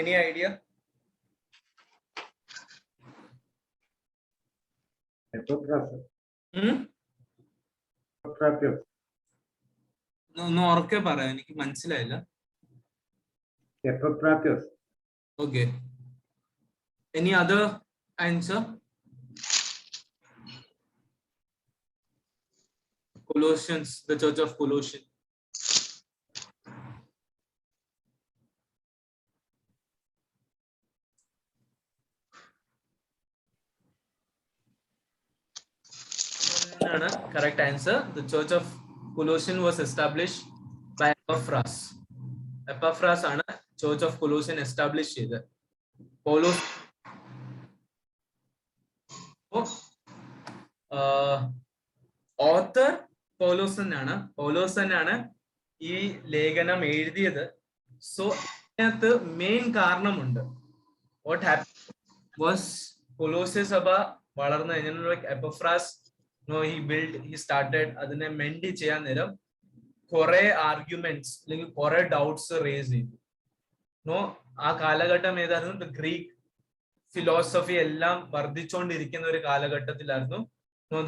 Any idea? ഒന്ന് ഉറക്കെ പറയാം, എനിക്ക് മനസ്സിലായില്ല. Okay. Any other answer? Colossians, the Church of Colossians. Correct answer. The Church of Colossians was established by Epaphras. Epaphras ആണ് Church of Colossians establish ചെയ്തത്. പൗലോസ് ഓത്തർ പൗലോസ് തന്നെയാണ് ഈ ലേഖനം എഴുതിയത്. സോ ഇതിനകത്ത് മെയിൻ കാരണമുണ്ട്. വാട്ട് ഹാപ്പൻ വാസ്, കൊലോസ്യ സഭ വളർന്നു കഴിഞ്ഞാൽ എപ്പഫ്രാസ് he started അതിനെ മെൻഡി ചെയ്യാൻ നേരം കുറെ ആർഗ്യുമെന്റ്സ് അല്ലെങ്കിൽ കുറെ ഡൗട്ട്സ് റേസ് ചെയ്തു. ആ കാലഘട്ടം ഏതായിരുന്നു? ഗ്രീക്ക് ഫിലോസഫി എല്ലാം വർദ്ധിച്ചുകൊണ്ടിരിക്കുന്ന ഒരു കാലഘട്ടത്തിലായിരുന്നു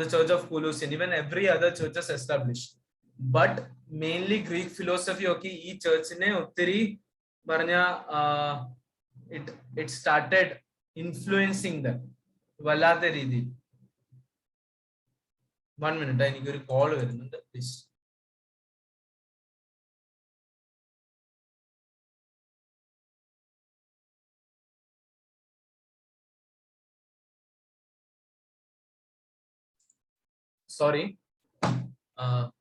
the Church of Colossians. Even every other churches established, but mainly Greek philosophy ഒക്കെ ഈ ചർച്ചിനെ ഒത്തിരി പറഞ്ഞ it started influencing them വല്ലാത്ത രീതിയിൽ. 1 minute, എനിക്കൊരു കോൾ വരുന്നുണ്ട്, പ്ലീസ്. സോറി,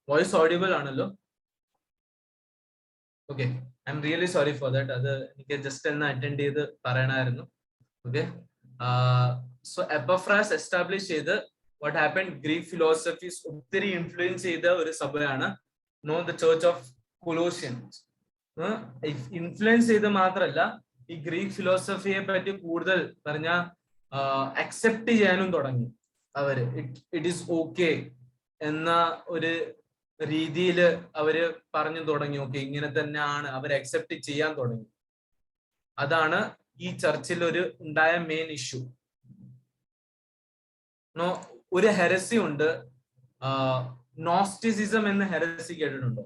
വോയിസ് ഓഡിബിൾ ആണല്ലോ? Okay, I am really sorry for that. അത് എനിക്ക് ജസ്റ്റ് ഒന്ന് അറ്റൻഡ് ചെയ്ത് പറയണമായിരുന്നു. ഓക്കെ, സോ എപ്പഫ്രാസ് എസ്റ്റാബ്ലിഷ് ചെയ്ത് what happened, Greek philosophies ഒത്തിരി ഇൻഫ്ലുവൻസ് ചെയ്ത ഒരു സഭയാണ് the Church of Colossians. Influence ചെയ്ത് മാത്രമല്ല, ഈ ഗ്രീക്ക് ഫിലോസഫിയെ പറ്റി കൂടുതൽ പറഞ്ഞ അക്സെപ്റ്റ് ചെയ്യാനും തുടങ്ങി അവര്. ഇറ്റ് ഈസ് ഓക്കെ എന്ന ഒരു രീതിയിൽ അവര് പറഞ്ഞു തുടങ്ങി. ഓക്കെ, ഇങ്ങനെ തന്നെയാണ് അവർ അക്സെപ്റ്റ് ചെയ്യാൻ തുടങ്ങി. അതാണ് ഈ ചർച്ചിൽ ഒരു ഉണ്ടായ മെയിൻ ഇഷ്യൂ. ഒരു ഹെരസി ഉണ്ട്, നോസ്റ്റിസിസം എന്ന ഹെരസി കേട്ടിട്ടുണ്ടോ?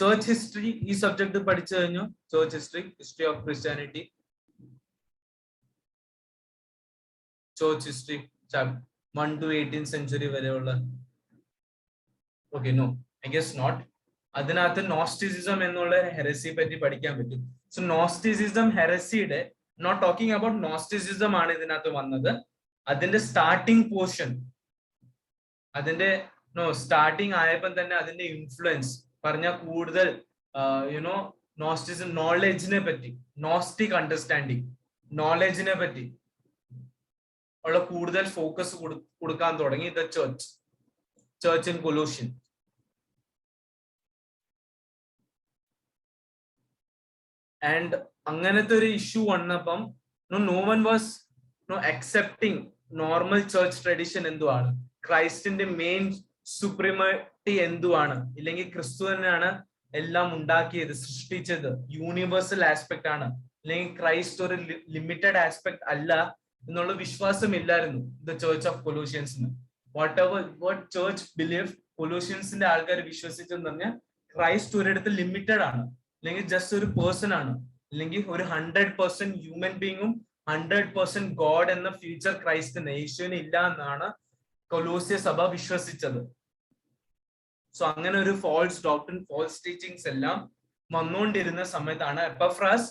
ചർച്ച് ഹിസ്റ്ററി ഈ സബ്ജക്ട് പഠിച്ചു കഴിഞ്ഞു. Church history of Christianity, church history 1 to 18th century വരെയുള്ള. Okay, no, I guess not. അതിനകത്ത് നോസ്റ്റിസിസം എന്നുള്ള ഹെരസിയെ പറ്റി പഠിക്കാൻ പറ്റും. സോ നോസ്റ്റിസിസം ഹെരസിയുടെ, നോട്ട് ടോക്കിംഗ് അബൌട്ട് നോസ്റ്റിസിസം ആണ് ഇതിനകത്ത് വന്നത്. അതിന്റെ സ്റ്റാർട്ടിംഗ് പോർഷൻ, അതിന്റെ സ്റ്റാർട്ടിങ് ആയപ്പോൾ തന്നെ അതിന്റെ ഇൻഫ്ലുവൻസ് പറഞ്ഞ കൂടുതൽ നോസ്റ്റിസം, നോളജിനെ പറ്റി, നോസ്റ്റിക് അണ്ടർസ്റ്റാൻഡിങ്, നോളജിനെ പറ്റി ഉള്ള കൂടുതൽ ഫോക്കസ് കൊടുക്കാൻ തുടങ്ങി the church in Colossian. And അങ്ങനത്തെ ഒരു ഇഷ്യൂ വന്നപ്പം no one was accepting normal church tradition എന്തുവാണ്, ക്രൈസ്റ്റിന്റെ മെയിൻ സുപ്രീമറ്റി എന്തുവാണ്, ഇല്ലെങ്കിൽ ക്രിസ്തു തന്നെയാണ് എല്ലാം ഉണ്ടാക്കിയത്, സൃഷ്ടിച്ചത്, യൂണിവേഴ്സൽ ആസ്പെക്ട് ആണ്, അല്ലെങ്കിൽ ക്രൈസ്റ്റ് ഒരു ലിമിറ്റഡ് ആസ്പെക്ട് അല്ല എന്നുള്ള വിശ്വാസം ഇല്ലായിരുന്നു ദ ചർച്ച് ഓഫ് കൊലോഷ്യൻസിന്. വാട്ട് ചർച്ച് ബിലീവ്, കൊലോഷ്യൻസിന്റെ ആൾക്കാർ വിശ്വസിച്ചെന്ന് പറഞ്ഞാൽ ക്രൈസ്റ്റ് ഒരിടത്ത് ലിമിറ്റഡ് ആണ്, അല്ലെങ്കിൽ ജസ്റ്റ് ഒരു പേഴ്സൺ ആണ്, അല്ലെങ്കിൽ ഒരു 100% ഹ്യൂമൻ ബീങ്ങും 100% ഗോഡ് എന്ന ഫ്യൂച്ചർ ക്രൈസ്റ്റിന്, യേശുവിന് ഇല്ല എന്നാണ് കൊലോസ്യ സഭ വിശ്വസിച്ചത്. സോ അങ്ങനെ ഒരു ഫോൾസ് ഡോക്ട്രിൻ, ഫോൾസ് ടീച്ചിങ്സ് എല്ലാം വന്നുകൊണ്ടിരുന്ന സമയത്താണ് Epaphras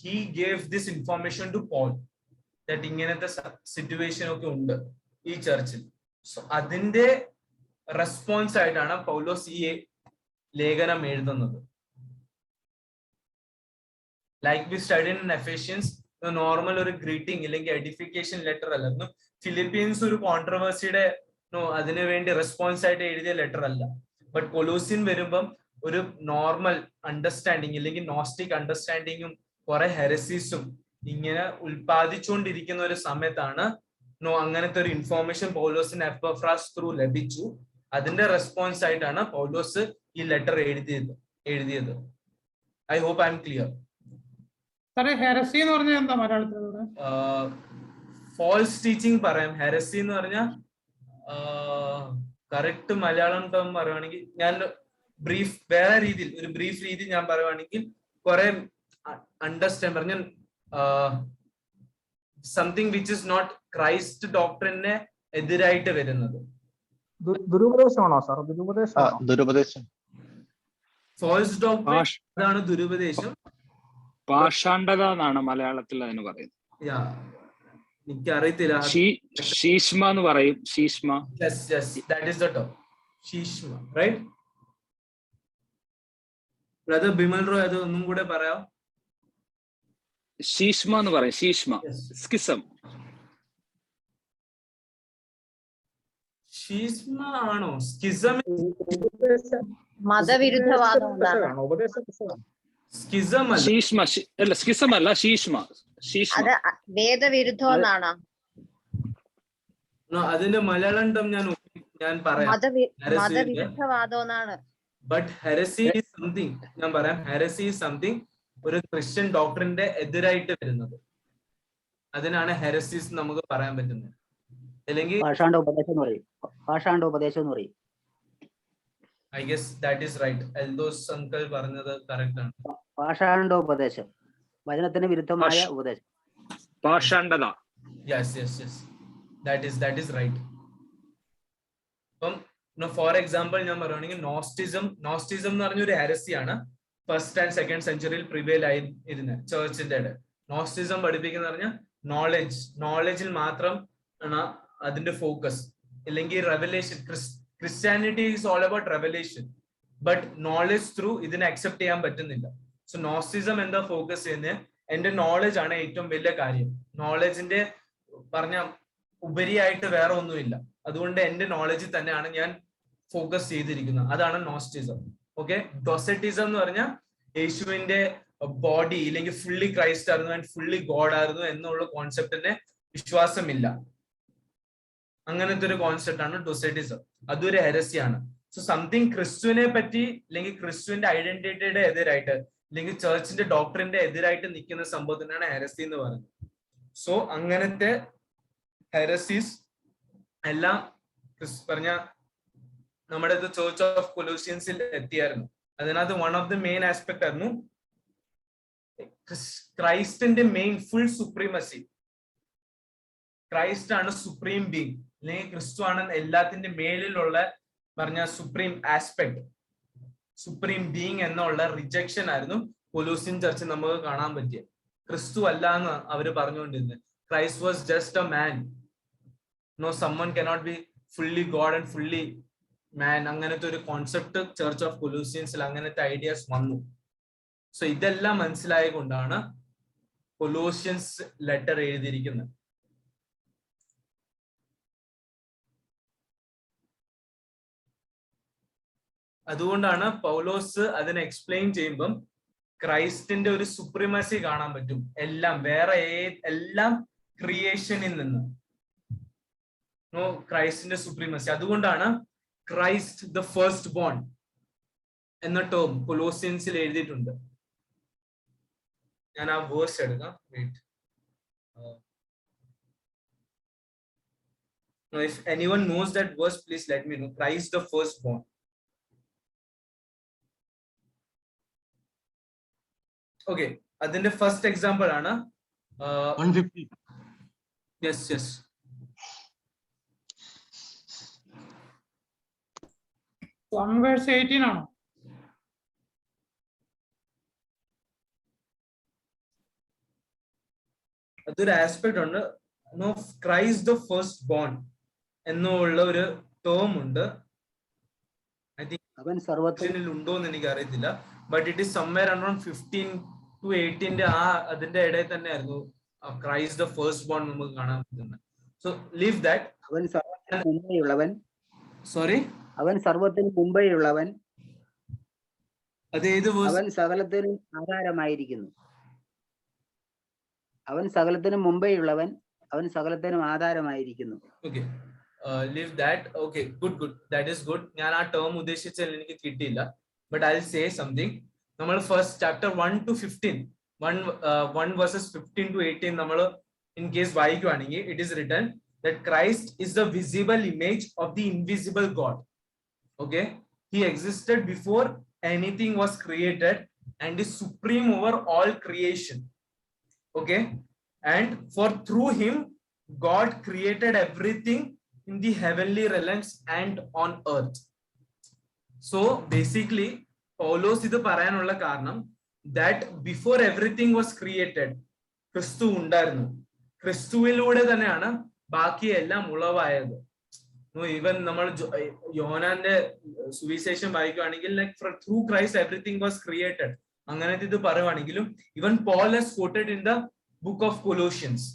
he gave this information to Paul that ഇങ്ങനത്തെ സിറ്റുവേഷൻ ഒക്കെ ഉണ്ട് ഈ ചർച്ചിൽ. സോ അതിന്റെ റെസ്പോൺസ് ആയിട്ടാണ് പൗലോസ് ഈ ലേഖനം എഴുതുന്നത്. Like we study in Ephesians, normal ഒരു ഗ്രീറ്റിംഗ് ഇല്ലെങ്കിൽ എഡിഫിക്കേഷൻ ലെറ്റർ അല്ല. ഫിലിപ്പീൻസ് ഒരു കോൺട്രവേഴ്സിയുടെ അതിനു വേണ്ടി റെസ്പോൺസ് ആയിട്ട് എഴുതിയ ലെറ്റർ അല്ല. ബട്ട് കൊലോസിൻ വരുമ്പം ഒരു നോർമൽ അണ്ടർസ്റ്റാൻഡിങ് ഇല്ലെങ്കിൽ നോസ്റ്റിക് അണ്ടർസ്റ്റാൻഡിങ്ങും കുറെ ഹെറസീസും ഇങ്ങനെ ഉൽപ്പാദിച്ചുകൊണ്ടിരിക്കുന്ന ഒരു സമയത്താണ് അങ്ങനത്തെ ഒരു ഇൻഫോർമേഷൻ പൗലോസിന് എപ്പഫ്രാസ് ത്രൂ ലഭിച്ചു. അതിന്റെ റെസ്പോൺസ് ആയിട്ടാണ് പൗലോസ് ഈ ലെറ്റർ എഴുതിയത്. I hope I am clear. Heresy എന്ന് പറഞ്ഞാൽ എന്താ മലയാളത്തിലൂടെ? ഫോൾസ് ടീച്ചിങ് പറയാം. ഹെറസി എന്ന് പറഞ്ഞാൽ കറക്റ്റ് മലയാളം ടേം പറയുവാണെങ്കിൽ, ഞാൻ വേറെ രീതിയിൽ ഒരു ബ്രീഫ് രീതി ഞാൻ പറയുവാണെങ്കിൽ കുറെ അണ്ടർസ്റ്റാൻഡ് പറഞ്ഞ something which is not Christ ഡോക്ടറിനെ എതിരായിട്ട് വരുന്നത്. ദുരുപദേശമാണോ സാർ? ദുരുപദേശം. ഫോൾസ് ഡോക്ടർ അതാണ് ദുരുപദേശം. പാഷാണ്ഡത എന്നാണ് മലയാളത്തിൽ അതിന് പറയുന്നത്. എനിക്കറിയത്തില്ല. ശീഷ്മ എന്ന് പറയും. ശീഷ്മ. That is the term. ശീഷ്മ, right? Brother Bimal Roy അത് ഒന്നും കൂടെ പറയാം. ശീഷ്മ എന്ന് പറയും. ശീഷ്മ. സ്കിസം. ശീഷ്മ ആണോ? സ്കിസം മതവിരുദ്ധവാദം. സ്കിസം അല്ല. ശീഷ്മ അല്ല, സ്കിസം അല്ല, ശീഷ്മ. അത് വേദവിരുദ്ധം എന്നാണോ? അതിന്റെ മലയാളം ടേം ഞാൻ പറയാം. മതവിരുദ്ധവാദം എന്നാണ്. ബട്ട് ഹെറസി ഈസ് സംതിങ്, ഞാൻ പറയാം. ഹെറസി ഈസ് സംതിങ് ഒരു ക്രിസ്ത്യൻ ഡോക്ടറിന്റെ എതിരായിട്ട് വരുന്നത്. അതിനാണ് ഹെറസീസ് നമുക്ക് പറയാൻ പറ്റുന്നത്. അല്ലെങ്കിൽ I guess that is right. Eldhose uncle പറഞ്ഞത് കറക്റ്റ് ആണ്. പാഷാണ്ഡോപദേശം, വചനത്തിന് വിരുദ്ധമായ ഉപദേശം. പാഷാണ്ഡത. Yes that is right. അപ്പം ഫോർ എക്സാമ്പിൾ ഞാൻ പറയുകയാണെങ്കിൽ നോസ്റ്റിസം എന്ന് പറഞ്ഞൊരു ഹെറസിയാണ്. 1st and 2nd സെഞ്ചുറിയിൽ പ്രിവെയിൽ ആയിരുന്ന ചർച്ചിന്റെ ഇടയിൽ. നോസ്റ്റിസം പഠിപ്പിക്കുന്ന പറഞ്ഞാൽ നോളജിൽ മാത്രം ആണ് അതിന്റെ ഫോക്കസ്, ഇല്ലെങ്കിൽ revelation. Christianity is all about revelation, but knowledge through ഇതിനെ അക്സെപ്റ്റ് ചെയ്യാൻ പറ്റുന്നില്ല. സോ നോസ്റ്റിസം എന്താ ഫോക്കസ് ചെയ്യുന്നത്? എന്റെ നോളജ് ആണ് ഏറ്റവും വലിയ കാര്യം. നോളജിന്റെ പറഞ്ഞ ഉപരിയായിട്ട് വേറെ ഒന്നുമില്ല. അതുകൊണ്ട് എന്റെ നോളജിൽ തന്നെയാണ് ഞാൻ ഫോക്കസ് ചെയ്തിരിക്കുന്നത്. അതാണ് നോസ്റ്റിസം. ഓക്കെ. ഡൊസറ്റിസം എന്ന് പറഞ്ഞാൽ യേശുവിന്റെ ബോഡി ഇല്ലെങ്കിൽ ഫുള്ളി ക്രൈസ്റ്റ് ആയിരുന്നു ആൻഡ് ഫുള്ളി ഗോഡ് ആയിരുന്നു എന്നുള്ള കോൺസെപ്റ്റിന്റെ വിശ്വാസമില്ല. അങ്ങനത്തെ ഒരു കോൺസെപ്റ്റ് ആണ് ഡൊസറ്റിസം. അതൊരു ഹെരസിയാണ്. സോ സംതിങ് ക്രിസ്തുവിനെ പറ്റി അല്ലെങ്കിൽ ക്രിസ്തുവിന്റെ ഐഡന്റിറ്റിയുടെ എതിരായിട്ട് അല്ലെങ്കിൽ ചർച്ചിന്റെ ഡോക്ടറിന്റെ എതിരായിട്ട് നിൽക്കുന്ന സംഭവത്തിനാണ് ഹെരസി എന്ന് പറയുന്നത്. സോ അങ്ങനത്തെ ഹെറസീസ് എല്ലാം പറഞ്ഞ നമ്മുടെ ചർച്ച് ഓഫ് കൊലോസിയൻസിൽ എത്തിയായിരുന്നു. അതിനകത്ത് one of the main aspect ആയിരുന്നു ക്രൈസ്റ്റിന്റെ മെയിൻ ഫുൾ സുപ്രീമസി. ക്രൈസ്റ്റ് ആണ് സുപ്രീം ബീങ്, അല്ലെങ്കിൽ ക്രിസ്തു ആണ് എല്ലാത്തിന്റെ മേലിലുള്ള പറഞ്ഞ സുപ്രീം ആസ്പെക്ട്, സുപ്രീം ബീങ് എന്നുള്ള റിജക്ഷൻ ആയിരുന്നു കൊലോസിയൻ ചർച്ച് നമുക്ക് കാണാൻ പറ്റിയ. ക്രിസ്തു അല്ല എന്ന് അവര് പറഞ്ഞുകൊണ്ടിരുന്നത്. Christ was just a man. No, someone cannot be fully God and fully man. അങ്ങനത്തെ ഒരു കോൺസെപ്റ്റ് ചർച്ച് ഓഫ് കൊലോസിയൻസിൽ അങ്ങനത്തെ ഐഡിയാസ് വന്നു. സോ ഇതെല്ലാം മനസ്സിലായ കൊണ്ടാണ് കൊലോസിയൻസ് ലെറ്റർ എഴുതിയിരിക്കുന്നത്. അതുകൊണ്ടാണ് പൗലോസ് അതിനെ എക്സ്പ്ലെയിൻ ചെയ്യുമ്പം ക്രൈസ്റ്റിന്റെ ഒരു സുപ്രീമസി കാണാൻ പറ്റും. എല്ലാം വേറെ എല്ലാം ക്രിയേഷനിൽ നിന്ന് ക്രൈസ്റ്റിന്റെ സുപ്രീമസി. അതുകൊണ്ടാണ് ക്രൈസ്റ്റ് ദ ഫസ്റ്റ് ബോൺ എന്ന ടേം കൊലോസിയൻസിൽ എഴുതിയിട്ടുണ്ട്. ഞാൻ ആ വേഴ്സ് എടുക്കാം. Wait. If anyone knows that verse, please let me know. Christ the firstborn. Okay, അതിന്റെ ഫസ്റ്റ് എക്സാമ്പിൾ ആണ് 150. Yes, yes. verse 18 ആണോ? അതൊരു ആസ്പെക്ട് ഉണ്ട്. ക്രൈസ്റ്റ് ദ ഫസ്റ്റ് ബോൺ എന്നുള്ള ഒരു ടേം ഉണ്ട്. ഐ തിങ്ക് ഉണ്ടോ എന്ന് എനിക്ക് അറിയത്തില്ല. But it is somewhere around 15 to 18 ആ അതിന്റെ ഇടയിൽ തന്നെ ആയിരുന്നു ക്രൈസ്റ്റ് ദ ഫസ്റ്റ് ബോൺ നമുക്ക് കാണാൻ പറ്റുന്നത്. So leave that. അവൻ സർവ്വത്തിന് മുമ്പേയുള്ളവൻ. സോറി, അവൻ സർവ്വത്തിന് മുമ്പേയുള്ളവൻ. അവൻ സകലത്തിനും ആധാരമായിരിക്കുന്നു. അവൻ സകലത്തിനും മുമ്പേയുള്ളവൻ, അവൻ സകലത്തിനും ആധാരമായിരിക്കുന്നു. Okay, leave that. Okay, good, that is good. ഞാൻ ആ ടേം ഉദ്ദേശിച്ചാൽ എനിക്ക് കിട്ടിയില്ല. But I will say something. നമ്മൾ first chapter 1 to 15 1 verses 15 to 18 നമ്മൾ ഇൻ കേസ് വായിക്കുവാണെങ്കിൽ it is written that Christ is the visible image of the invisible God. Okay, he existed before anything was created and is supreme over all creation. Okay, and for through him God created everything in the heavenly realms and on earth. So basically Paulos idu parayanulla karanam that before everything was created Christu undarnu. Christuvilude thaneyana baaki ellam ulavayadu. No, even നമ്മൾ യോഹന്നാന്റെ സുവിശേഷം വായിക്കുകയാണെങ്കിൽ like through Christ everything was created. അങ്ങനത്തെ ഇത് പറയുവാണെങ്കിലും ഇവൻ Paul has quoted in the book of Colossians.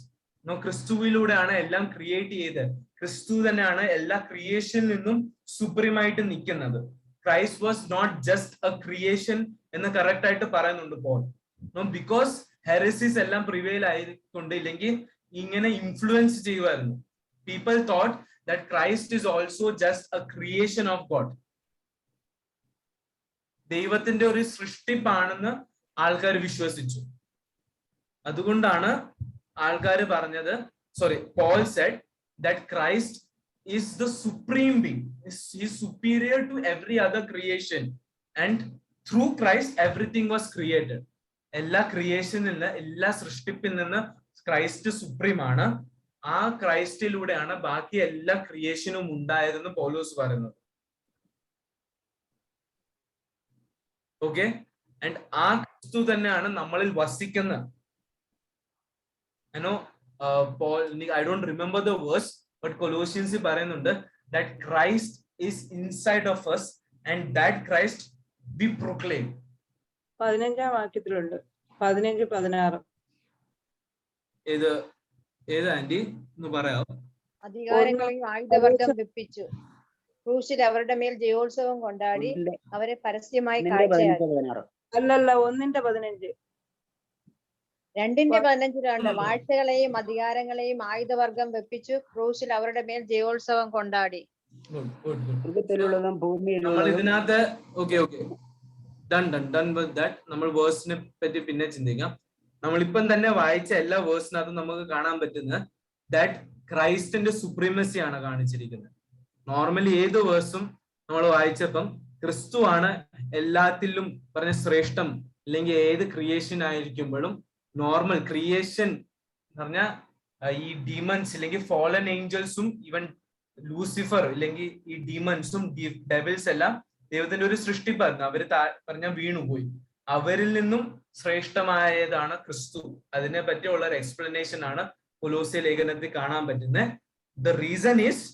ക്രിസ്തുവിലൂടെയാണ് എല്ലാം ക്രിയേറ്റ് ചെയ്തത്. ക്രിസ്തു തന്നെയാണ് എല്ലാ ക്രിയേഷനിൽ നിന്നും സുപ്രീമായിട്ട് നിൽക്കുന്നത്. Christ was not just a creation എന്ന് കറക്റ്റ് ആയിട്ട് പറയുന്നുണ്ട് പോൾ. ബിക്കോസ് ഹെറസിസ് എല്ലാം പ്രിവെയിൽ ആയിക്കൊണ്ട് ഇല്ലെങ്കിൽ ഇങ്ങനെ ഇൻഫ്ലുവൻസ് ചെയ്യുമായിരുന്നു. People thought that Christ is also just a creation of God. ദൈവത്തിന്റെ ഒരു സൃഷ്ടിപ്പാണെന്ന് ആൾക്കാർ വിശ്വസിച്ചു. അതുകൊണ്ടാണ് ആൾക്കാർ പറഞ്ഞത്, sorry, Paul said that Christ is the supreme being, is superior to every other creation and through Christ everything was created. എല്ലാ ക്രിയേഷനിൽ നിന്ന്, എല്ലാ സൃഷ്ടിപ്പിൽ നിന്ന് ക്രൈസ്റ്റ് സുപ്രീം ആണ്. ആ ക്രൈസ്റ്റിലൂടെയാണ് ബാക്കി എല്ലാ ക്രിയേഷനും ഉണ്ടായതെന്ന് പൗലോസ് പറയുന്നത്. ഓക്കെ, ആൻഡ് ആ ക്രിസ്തു തന്നെയാണ് നമ്മളിൽ വസിക്കുന്നത്. I don't remember the verse, but Colossians പറയുന്നുണ്ട് that Christ is inside of us and that Christ we proclaim. 15-ാം വാക്യത്തിലുണ്ട്. 15-16. ഏത് ആന്റി ഒന്ന് പറയാമോ? അധികാരങ്ങളെയും ആയുധവർഗം വെപ്പിച്ചു, ക്രൂശിൽ അവരുടെ മേൽ ജയോത്സവം കൊണ്ടാടി അവരെ പരസ്യമായി കാഴ്ചയാക്കി. അല്ലല്ല, 1-15. 2-15 വാഴ്ചകളെയും അധികാരങ്ങളെയും ആയുധവർഗം വെപ്പിച്ചു, ക്രൂശിൽ അവരുടെ മേൽ ജയോത്സവം കൊണ്ടാടി. നമ്മൾ ഇതിനകത്ത് നമ്മൾ വേഴ്സിനെ പറ്റി പിന്നെ ചിന്തിക്കാം. നമ്മളിപ്പം തന്നെ വായിച്ച എല്ലാ വേഴ്സിനകത്തും നമുക്ക് കാണാൻ പറ്റുന്ന ദാറ്റ് ക്രൈസ്റ്റിന്റെ സുപ്രീമസി ആണ് കാണിച്ചിരിക്കുന്നത്. നോർമലി ഏത് വേഴ്സും നമ്മൾ വായിച്ചപ്പം ക്രിസ്തു ആണ് എല്ലാത്തിലും പറഞ്ഞ ശ്രേഷ്ഠം, അല്ലെങ്കിൽ ഏത് ക്രിയേഷൻ ആയിരിക്കുമ്പോഴും നോർമൽ ക്രിയേഷൻ പറഞ്ഞ ഈ ഡീമൺസ് ഇല്ലെങ്കിൽ ഫോളൻ ഏഞ്ചൽസും ഈവൻ ലൂസിഫർ ഇല്ലെങ്കിൽ ഈ ഡീമൺസും ഡെവിൽസ് എല്ലാം ദൈവത്തിന്റെ ഒരു സൃഷ്ടിപ്പായിരുന്നു. അവര് പറഞ്ഞ വീണുപോയി. അവരിൽ നിന്നും ശ്രേഷ്ഠമായതാണ് ക്രിസ്തു. അതിനെ പറ്റിയുള്ള ഒരു എക്സ്പ്ലനേഷൻ ആണ് കൊലോസ്യ ലേഖനത്തിൽ കാണാൻ പറ്റുന്നത്. The reason is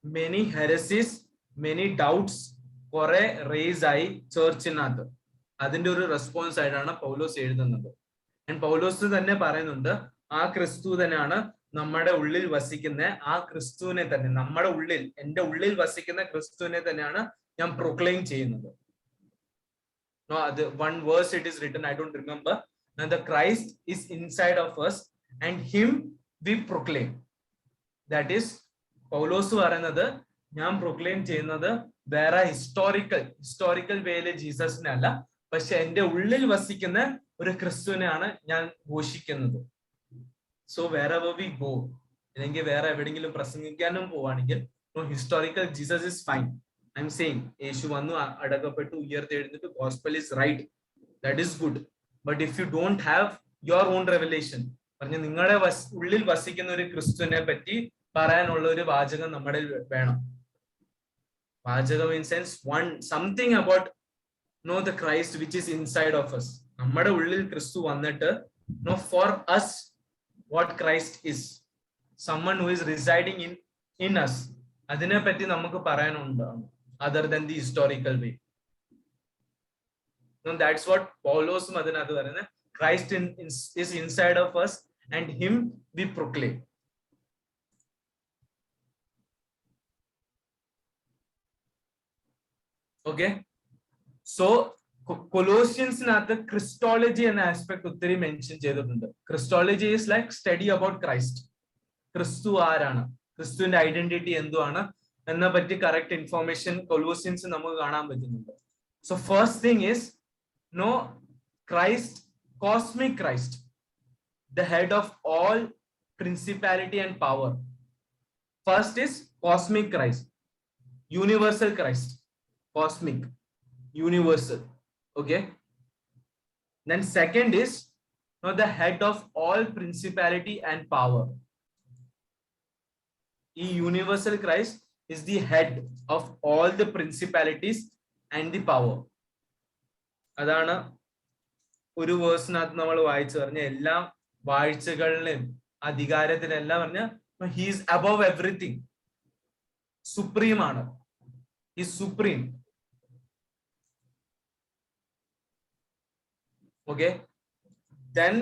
many heresies, many doubts കുറെ റേസ് ആയി ചേർച്ചിനകത്ത്. അതിന്റെ ഒരു റെസ്പോൺസ് ആയിട്ടാണ് പൗലോസ് എഴുതുന്നത്. ആൻഡ് പൗലോസ് തന്നെ പറയുന്നുണ്ട് ആ ക്രിസ്തു തന്നെയാണ് നമ്മുടെ ഉള്ളിൽ വസിക്കുന്ന ആ ക്രിസ്തുവിനെ തന്നെ, നമ്മുടെ ഉള്ളിൽ, എന്റെ ഉള്ളിൽ വസിക്കുന്ന ക്രിസ്തുവിനെ തന്നെയാണ് ഞാൻ പ്രൊക്ലെയിം ചെയ്യുന്നത്. No, the one verse it is written, I don't remember. Now the Christ is inside of us and him we proclaim. That is, പൗലോസ് പറയുന്നത് ഞാൻ പ്രൊക്ലെയിം ചെയ്യുന്നത് വേറെ ഹിസ്റ്റോറിക്കൽ വേയില് ജീസസിനെ അല്ല, പക്ഷെ എന്റെ ഉള്ളിൽ വസിക്കുന്ന ഒരു ക്രിസ്തുവിനെയാണ് ഞാൻ ഘോഷിക്കുന്നത്. സോ wherever we go, അല്ലെങ്കിൽ വേറെ എവിടെയെങ്കിലും പ്രസംഗിക്കാനും പോവാണെങ്കിൽ historical Jesus is fine. I'm saying യേശു വന്നു, അടക്കപ്പെട്ടു, ഉയർത്തെഴുന്നിട്ട്, gospel is right, that is good. But if you don't have your own revelation, പറഞ്ഞ നിങ്ങളുടെ ഉള്ളിൽ വസിക്കുന്ന ഒരു ക്രിസ്തുവിനെ പറ്റി പറയാനുള്ള ഒരു വാചകം നമ്മുടെ വേണം. വാചകം in sense something about know the Christ which is inside of us. നമ്മുടെ ഉള്ളിൽ ക്രിസ്തു വന്നിട്ട് know for us what Christ is, someone who is residing in us. അതിനെ പറ്റി നമുക്ക് പറയാനുണ്ടാണ്, other than the historical way. No, that's what Paulos അതിനകത്ത് പറയുന്നത്. Christ is inside of us and him we proclaim. Okay, so കൊലോസിയൻസിനകത്ത് Christology എന്ന aspect ഒത്തിരി mention ചെയ്തിട്ടുണ്ട്. Christology is like study about Christ. ക്രിസ്തു ആരാണ്, ക്രിസ്തുവിന്റെ ഐഡന്റിറ്റി എന്തുവാണ് എന്നെ പറ്റി കറക്റ്റ് ഇൻഫോർമേഷൻ കൊലോസിയൻസ് നമുക്ക് കാണാൻ പറ്റുന്നുണ്ട്. So first thing is no Christ, cosmic Christ, the head of all principality and power. First is cosmic Christ, universal Christ, cosmic, universal. Okay, then second is now the head of all principality and power. The universal Christ is the head of all the principalities and the power. അതാണ് ഒരു വേഴ്സിനകത്ത് നമ്മൾ വായിച്ചു പറഞ്ഞ എല്ലാ വാഴ്ചകളിലും അധികാരത്തിലെല്ലാം പറഞ്ഞ he is above everything, supreme ആണ്, he is supreme. Okay, then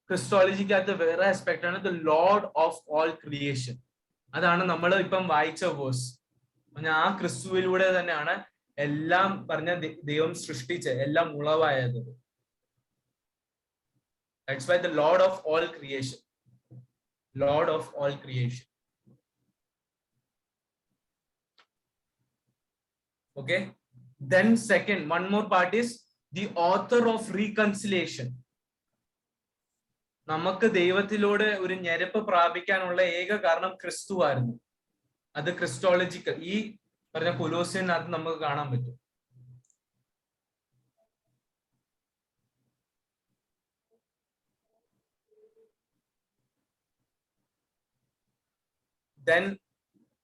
ക്രിസ്റ്റോളജിക്കകത്ത് വേറെ aspect ആണ് the Lord of all creation. അതാണ് നമ്മൾ ഇപ്പം വായിച്ച വേഴ്സ്. ആ ക്രിസ്തുവിലൂടെ തന്നെയാണ് എല്ലാം പറഞ്ഞ ദൈവം സൃഷ്ടിച്ച് എല്ലാം ഉളവായത്. That's why the Lord of all creation, Lord of all creation. Okay, then second, one more part is the author of reconciliation. നമുക്ക് ദൈവത്തിലൂടെ ഒരു ഞെരപ്പ് പ്രാപിക്കാനുള്ള ഏക കാരണം ക്രിസ്തു ആയിരുന്നു. അത് ക്രിസ്റ്റോളജിക്കൽ ഈ പറഞ്ഞ കൊലോസിയനകത്ത് നമുക്ക് കാണാൻ പറ്റും. Then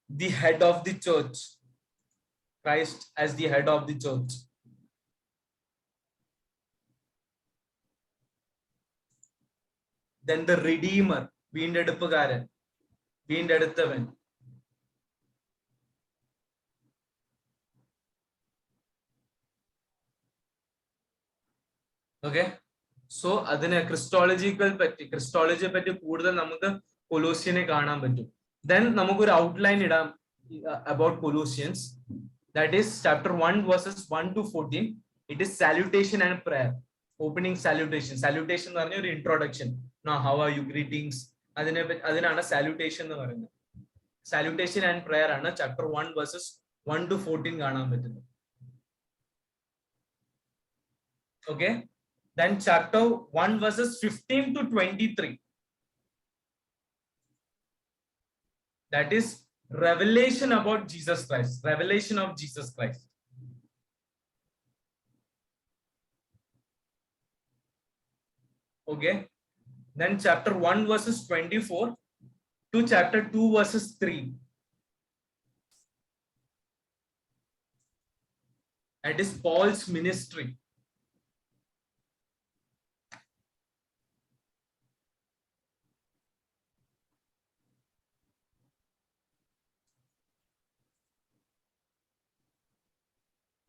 the head of the church, Christ as the head of the church. Then the redeemer, വീണ്ടെടുപ്പുകാരൻ, വീണ്ടെടുത്തവൻ. ഓക്കെ, സോ അതിന് ക്രിസ്റ്റോളജിയെ പറ്റി കൂടുതൽ നമുക്ക് കൊലോസിയനെ കാണാൻ പറ്റും. Then നമുക്കൊരു ഔട്ട്ലൈൻ ഇടാം about Colossians. That is chapter 1 verses 1 to 14. It is salutation and prayer. Opening salutation. Salutation എന്ന് പറഞ്ഞ ഒരു introduction. Now how are you, greetings. അതിനാണ് salutation എന്ന് പറയുന്നത്. Salutation and prayer ആണ് chapter 1 verses 1 to 14 കാണാൻ പറ്റുന്നത്. Okay, then chapter 1 verses 15 to 23. That is revelation about Jesus Christ, revelation of Jesus Christ. Okay, then chapter 1 verses 24 to chapter 2 verses 3. That is Paul's ministry.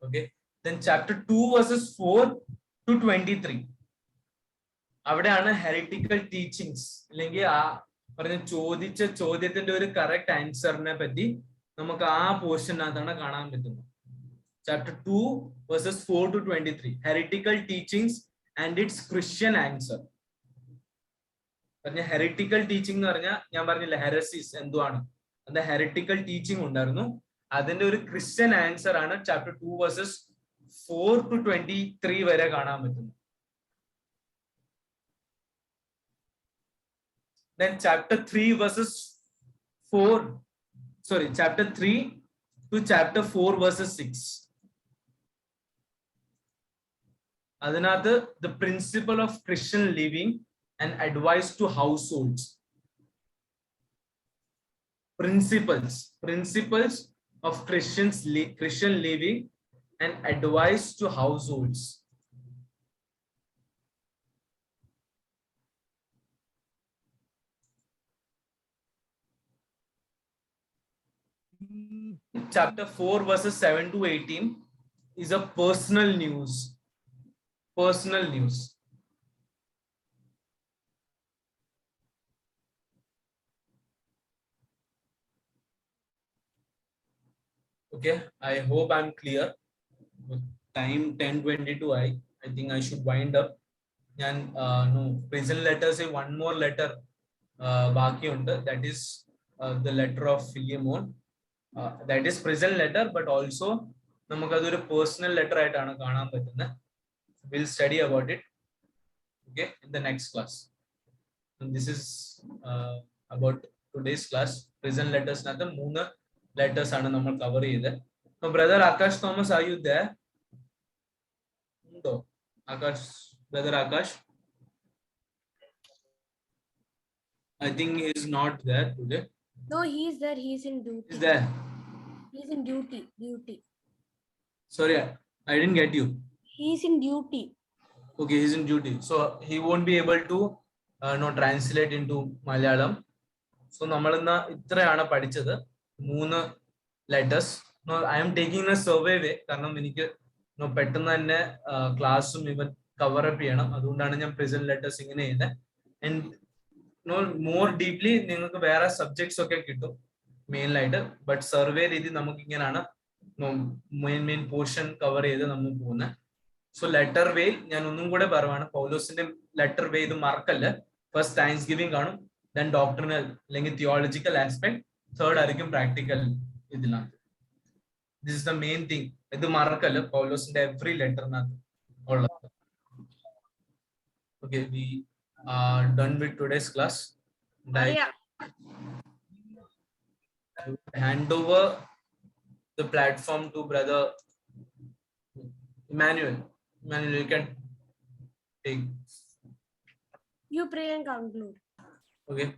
Okay, then chapter 2 verses 4 to 23. അവിടെയാണ് ഹെറിറ്റിക്കൽ teachings അല്ലെങ്കിൽ ആ പറഞ്ഞ ചോദിച്ച ചോദ്യത്തിന്റെ ഒരു correct ആൻസറിനെ പറ്റി നമുക്ക് ആ പോർഷനകത്താണ് കാണാൻ പറ്റുന്നത്. chapter 2 verses 4 to 23. Heretical teachings and its Christian answer. പറഞ്ഞ heretical teaching എന്ന് പറഞ്ഞാൽ ഞാൻ പറഞ്ഞില്ല ഹെറസീസ് എന്തുവാണ്, അത് heretical teaching ഉണ്ടായിരുന്നു. അതിന്റെ ഒരു ക്രിസ്ത്യൻ ആൻസർ ആണ് ചാപ്റ്റർ 2 വേഴ്സസ് 4 to 23 വരെ കാണാൻ പറ്റുന്നത്. Then chapter 3 verses 4, sorry, chapter 3 to chapter 4 verses 6. അതിനകത്ത് the principle of Christian living and advice to households. Principles of Christian living and advice to households. Chapter 4 verses 7 to 18 is a personal news. Okay, I hope I'm clear. Time 10:22. I think I should wind up. And no, prison letters say one more letter baki undu, that is the letter of Philemon. That is prison letter, but also namakku adu oru personal letter aayittaanu kaanan pattunna. We'll study about it, okay, in the next class. And this is about today's class. Prison letters nathu 3 letters aanu nammal cover cheyide. So brother Akash Thomas, are you there? No, Akash, brother Akash, I think he is not there today. No, he is there. He is in duty. Is there? He is in duty. Sorry, I didn't get you. He is in duty. Okay, he's in duty, so he won't be able to translate into Malayalam. So നമ്മൾ ഇന്ന് ഇത്രയാണ് പഠിച്ചത്, 3 letters. No, I am taking a survey way കാരണം എനിക്ക് പെട്ടെന്ന് തന്നെ ക്ലാസ്സും ഇവൻ കവർ അപ്പ് ചെയ്യണം, അതുകൊണ്ടാണ് ഞാൻ prison letters ഇങ്ങനെ ചെയ്യുന്നത്. And മോർ ഡീപ്ലി നിങ്ങൾക്ക് വേറെ സബ്ജക്ട്സ് ഒക്കെ കിട്ടും മെയിനായിട്ട്, ബട്ട് സർവേ രീതി നമുക്ക് ഇങ്ങനെയാണ് മെയിൻ പോർഷൻ കവർ ചെയ്ത് നമ്മൾ പോകുന്നത്. സോ ലെറ്റർ വേ ഞാൻ ഒന്നും കൂടെ പറയുവാണ്, പൗലോസിന്റെ ലെറ്റർ വേ ഇത് മറക്കല്ല. ഫസ്റ്റ് താങ്ക്സ് ഗിവിംഗ് കാണും, ദെൻ ഡോക്ടറിനൽ അല്ലെങ്കിൽ തിയോളജിക്കൽ ആസ്പെക്ട്, തേർഡ് ആയിരിക്കും പ്രാക്ടിക്കൽ. ഇതിനകത്ത് this is the main thing, ഇത് മറക്കല്ല പൗലോസിന്റെ എവറി ലെറ്ററിനകത്ത് ഉള്ളത്. Okay, we done with today's class. I hand over the platform to brother Emmanuel. Emmanuel, you can take. You pray and conclude. Okay.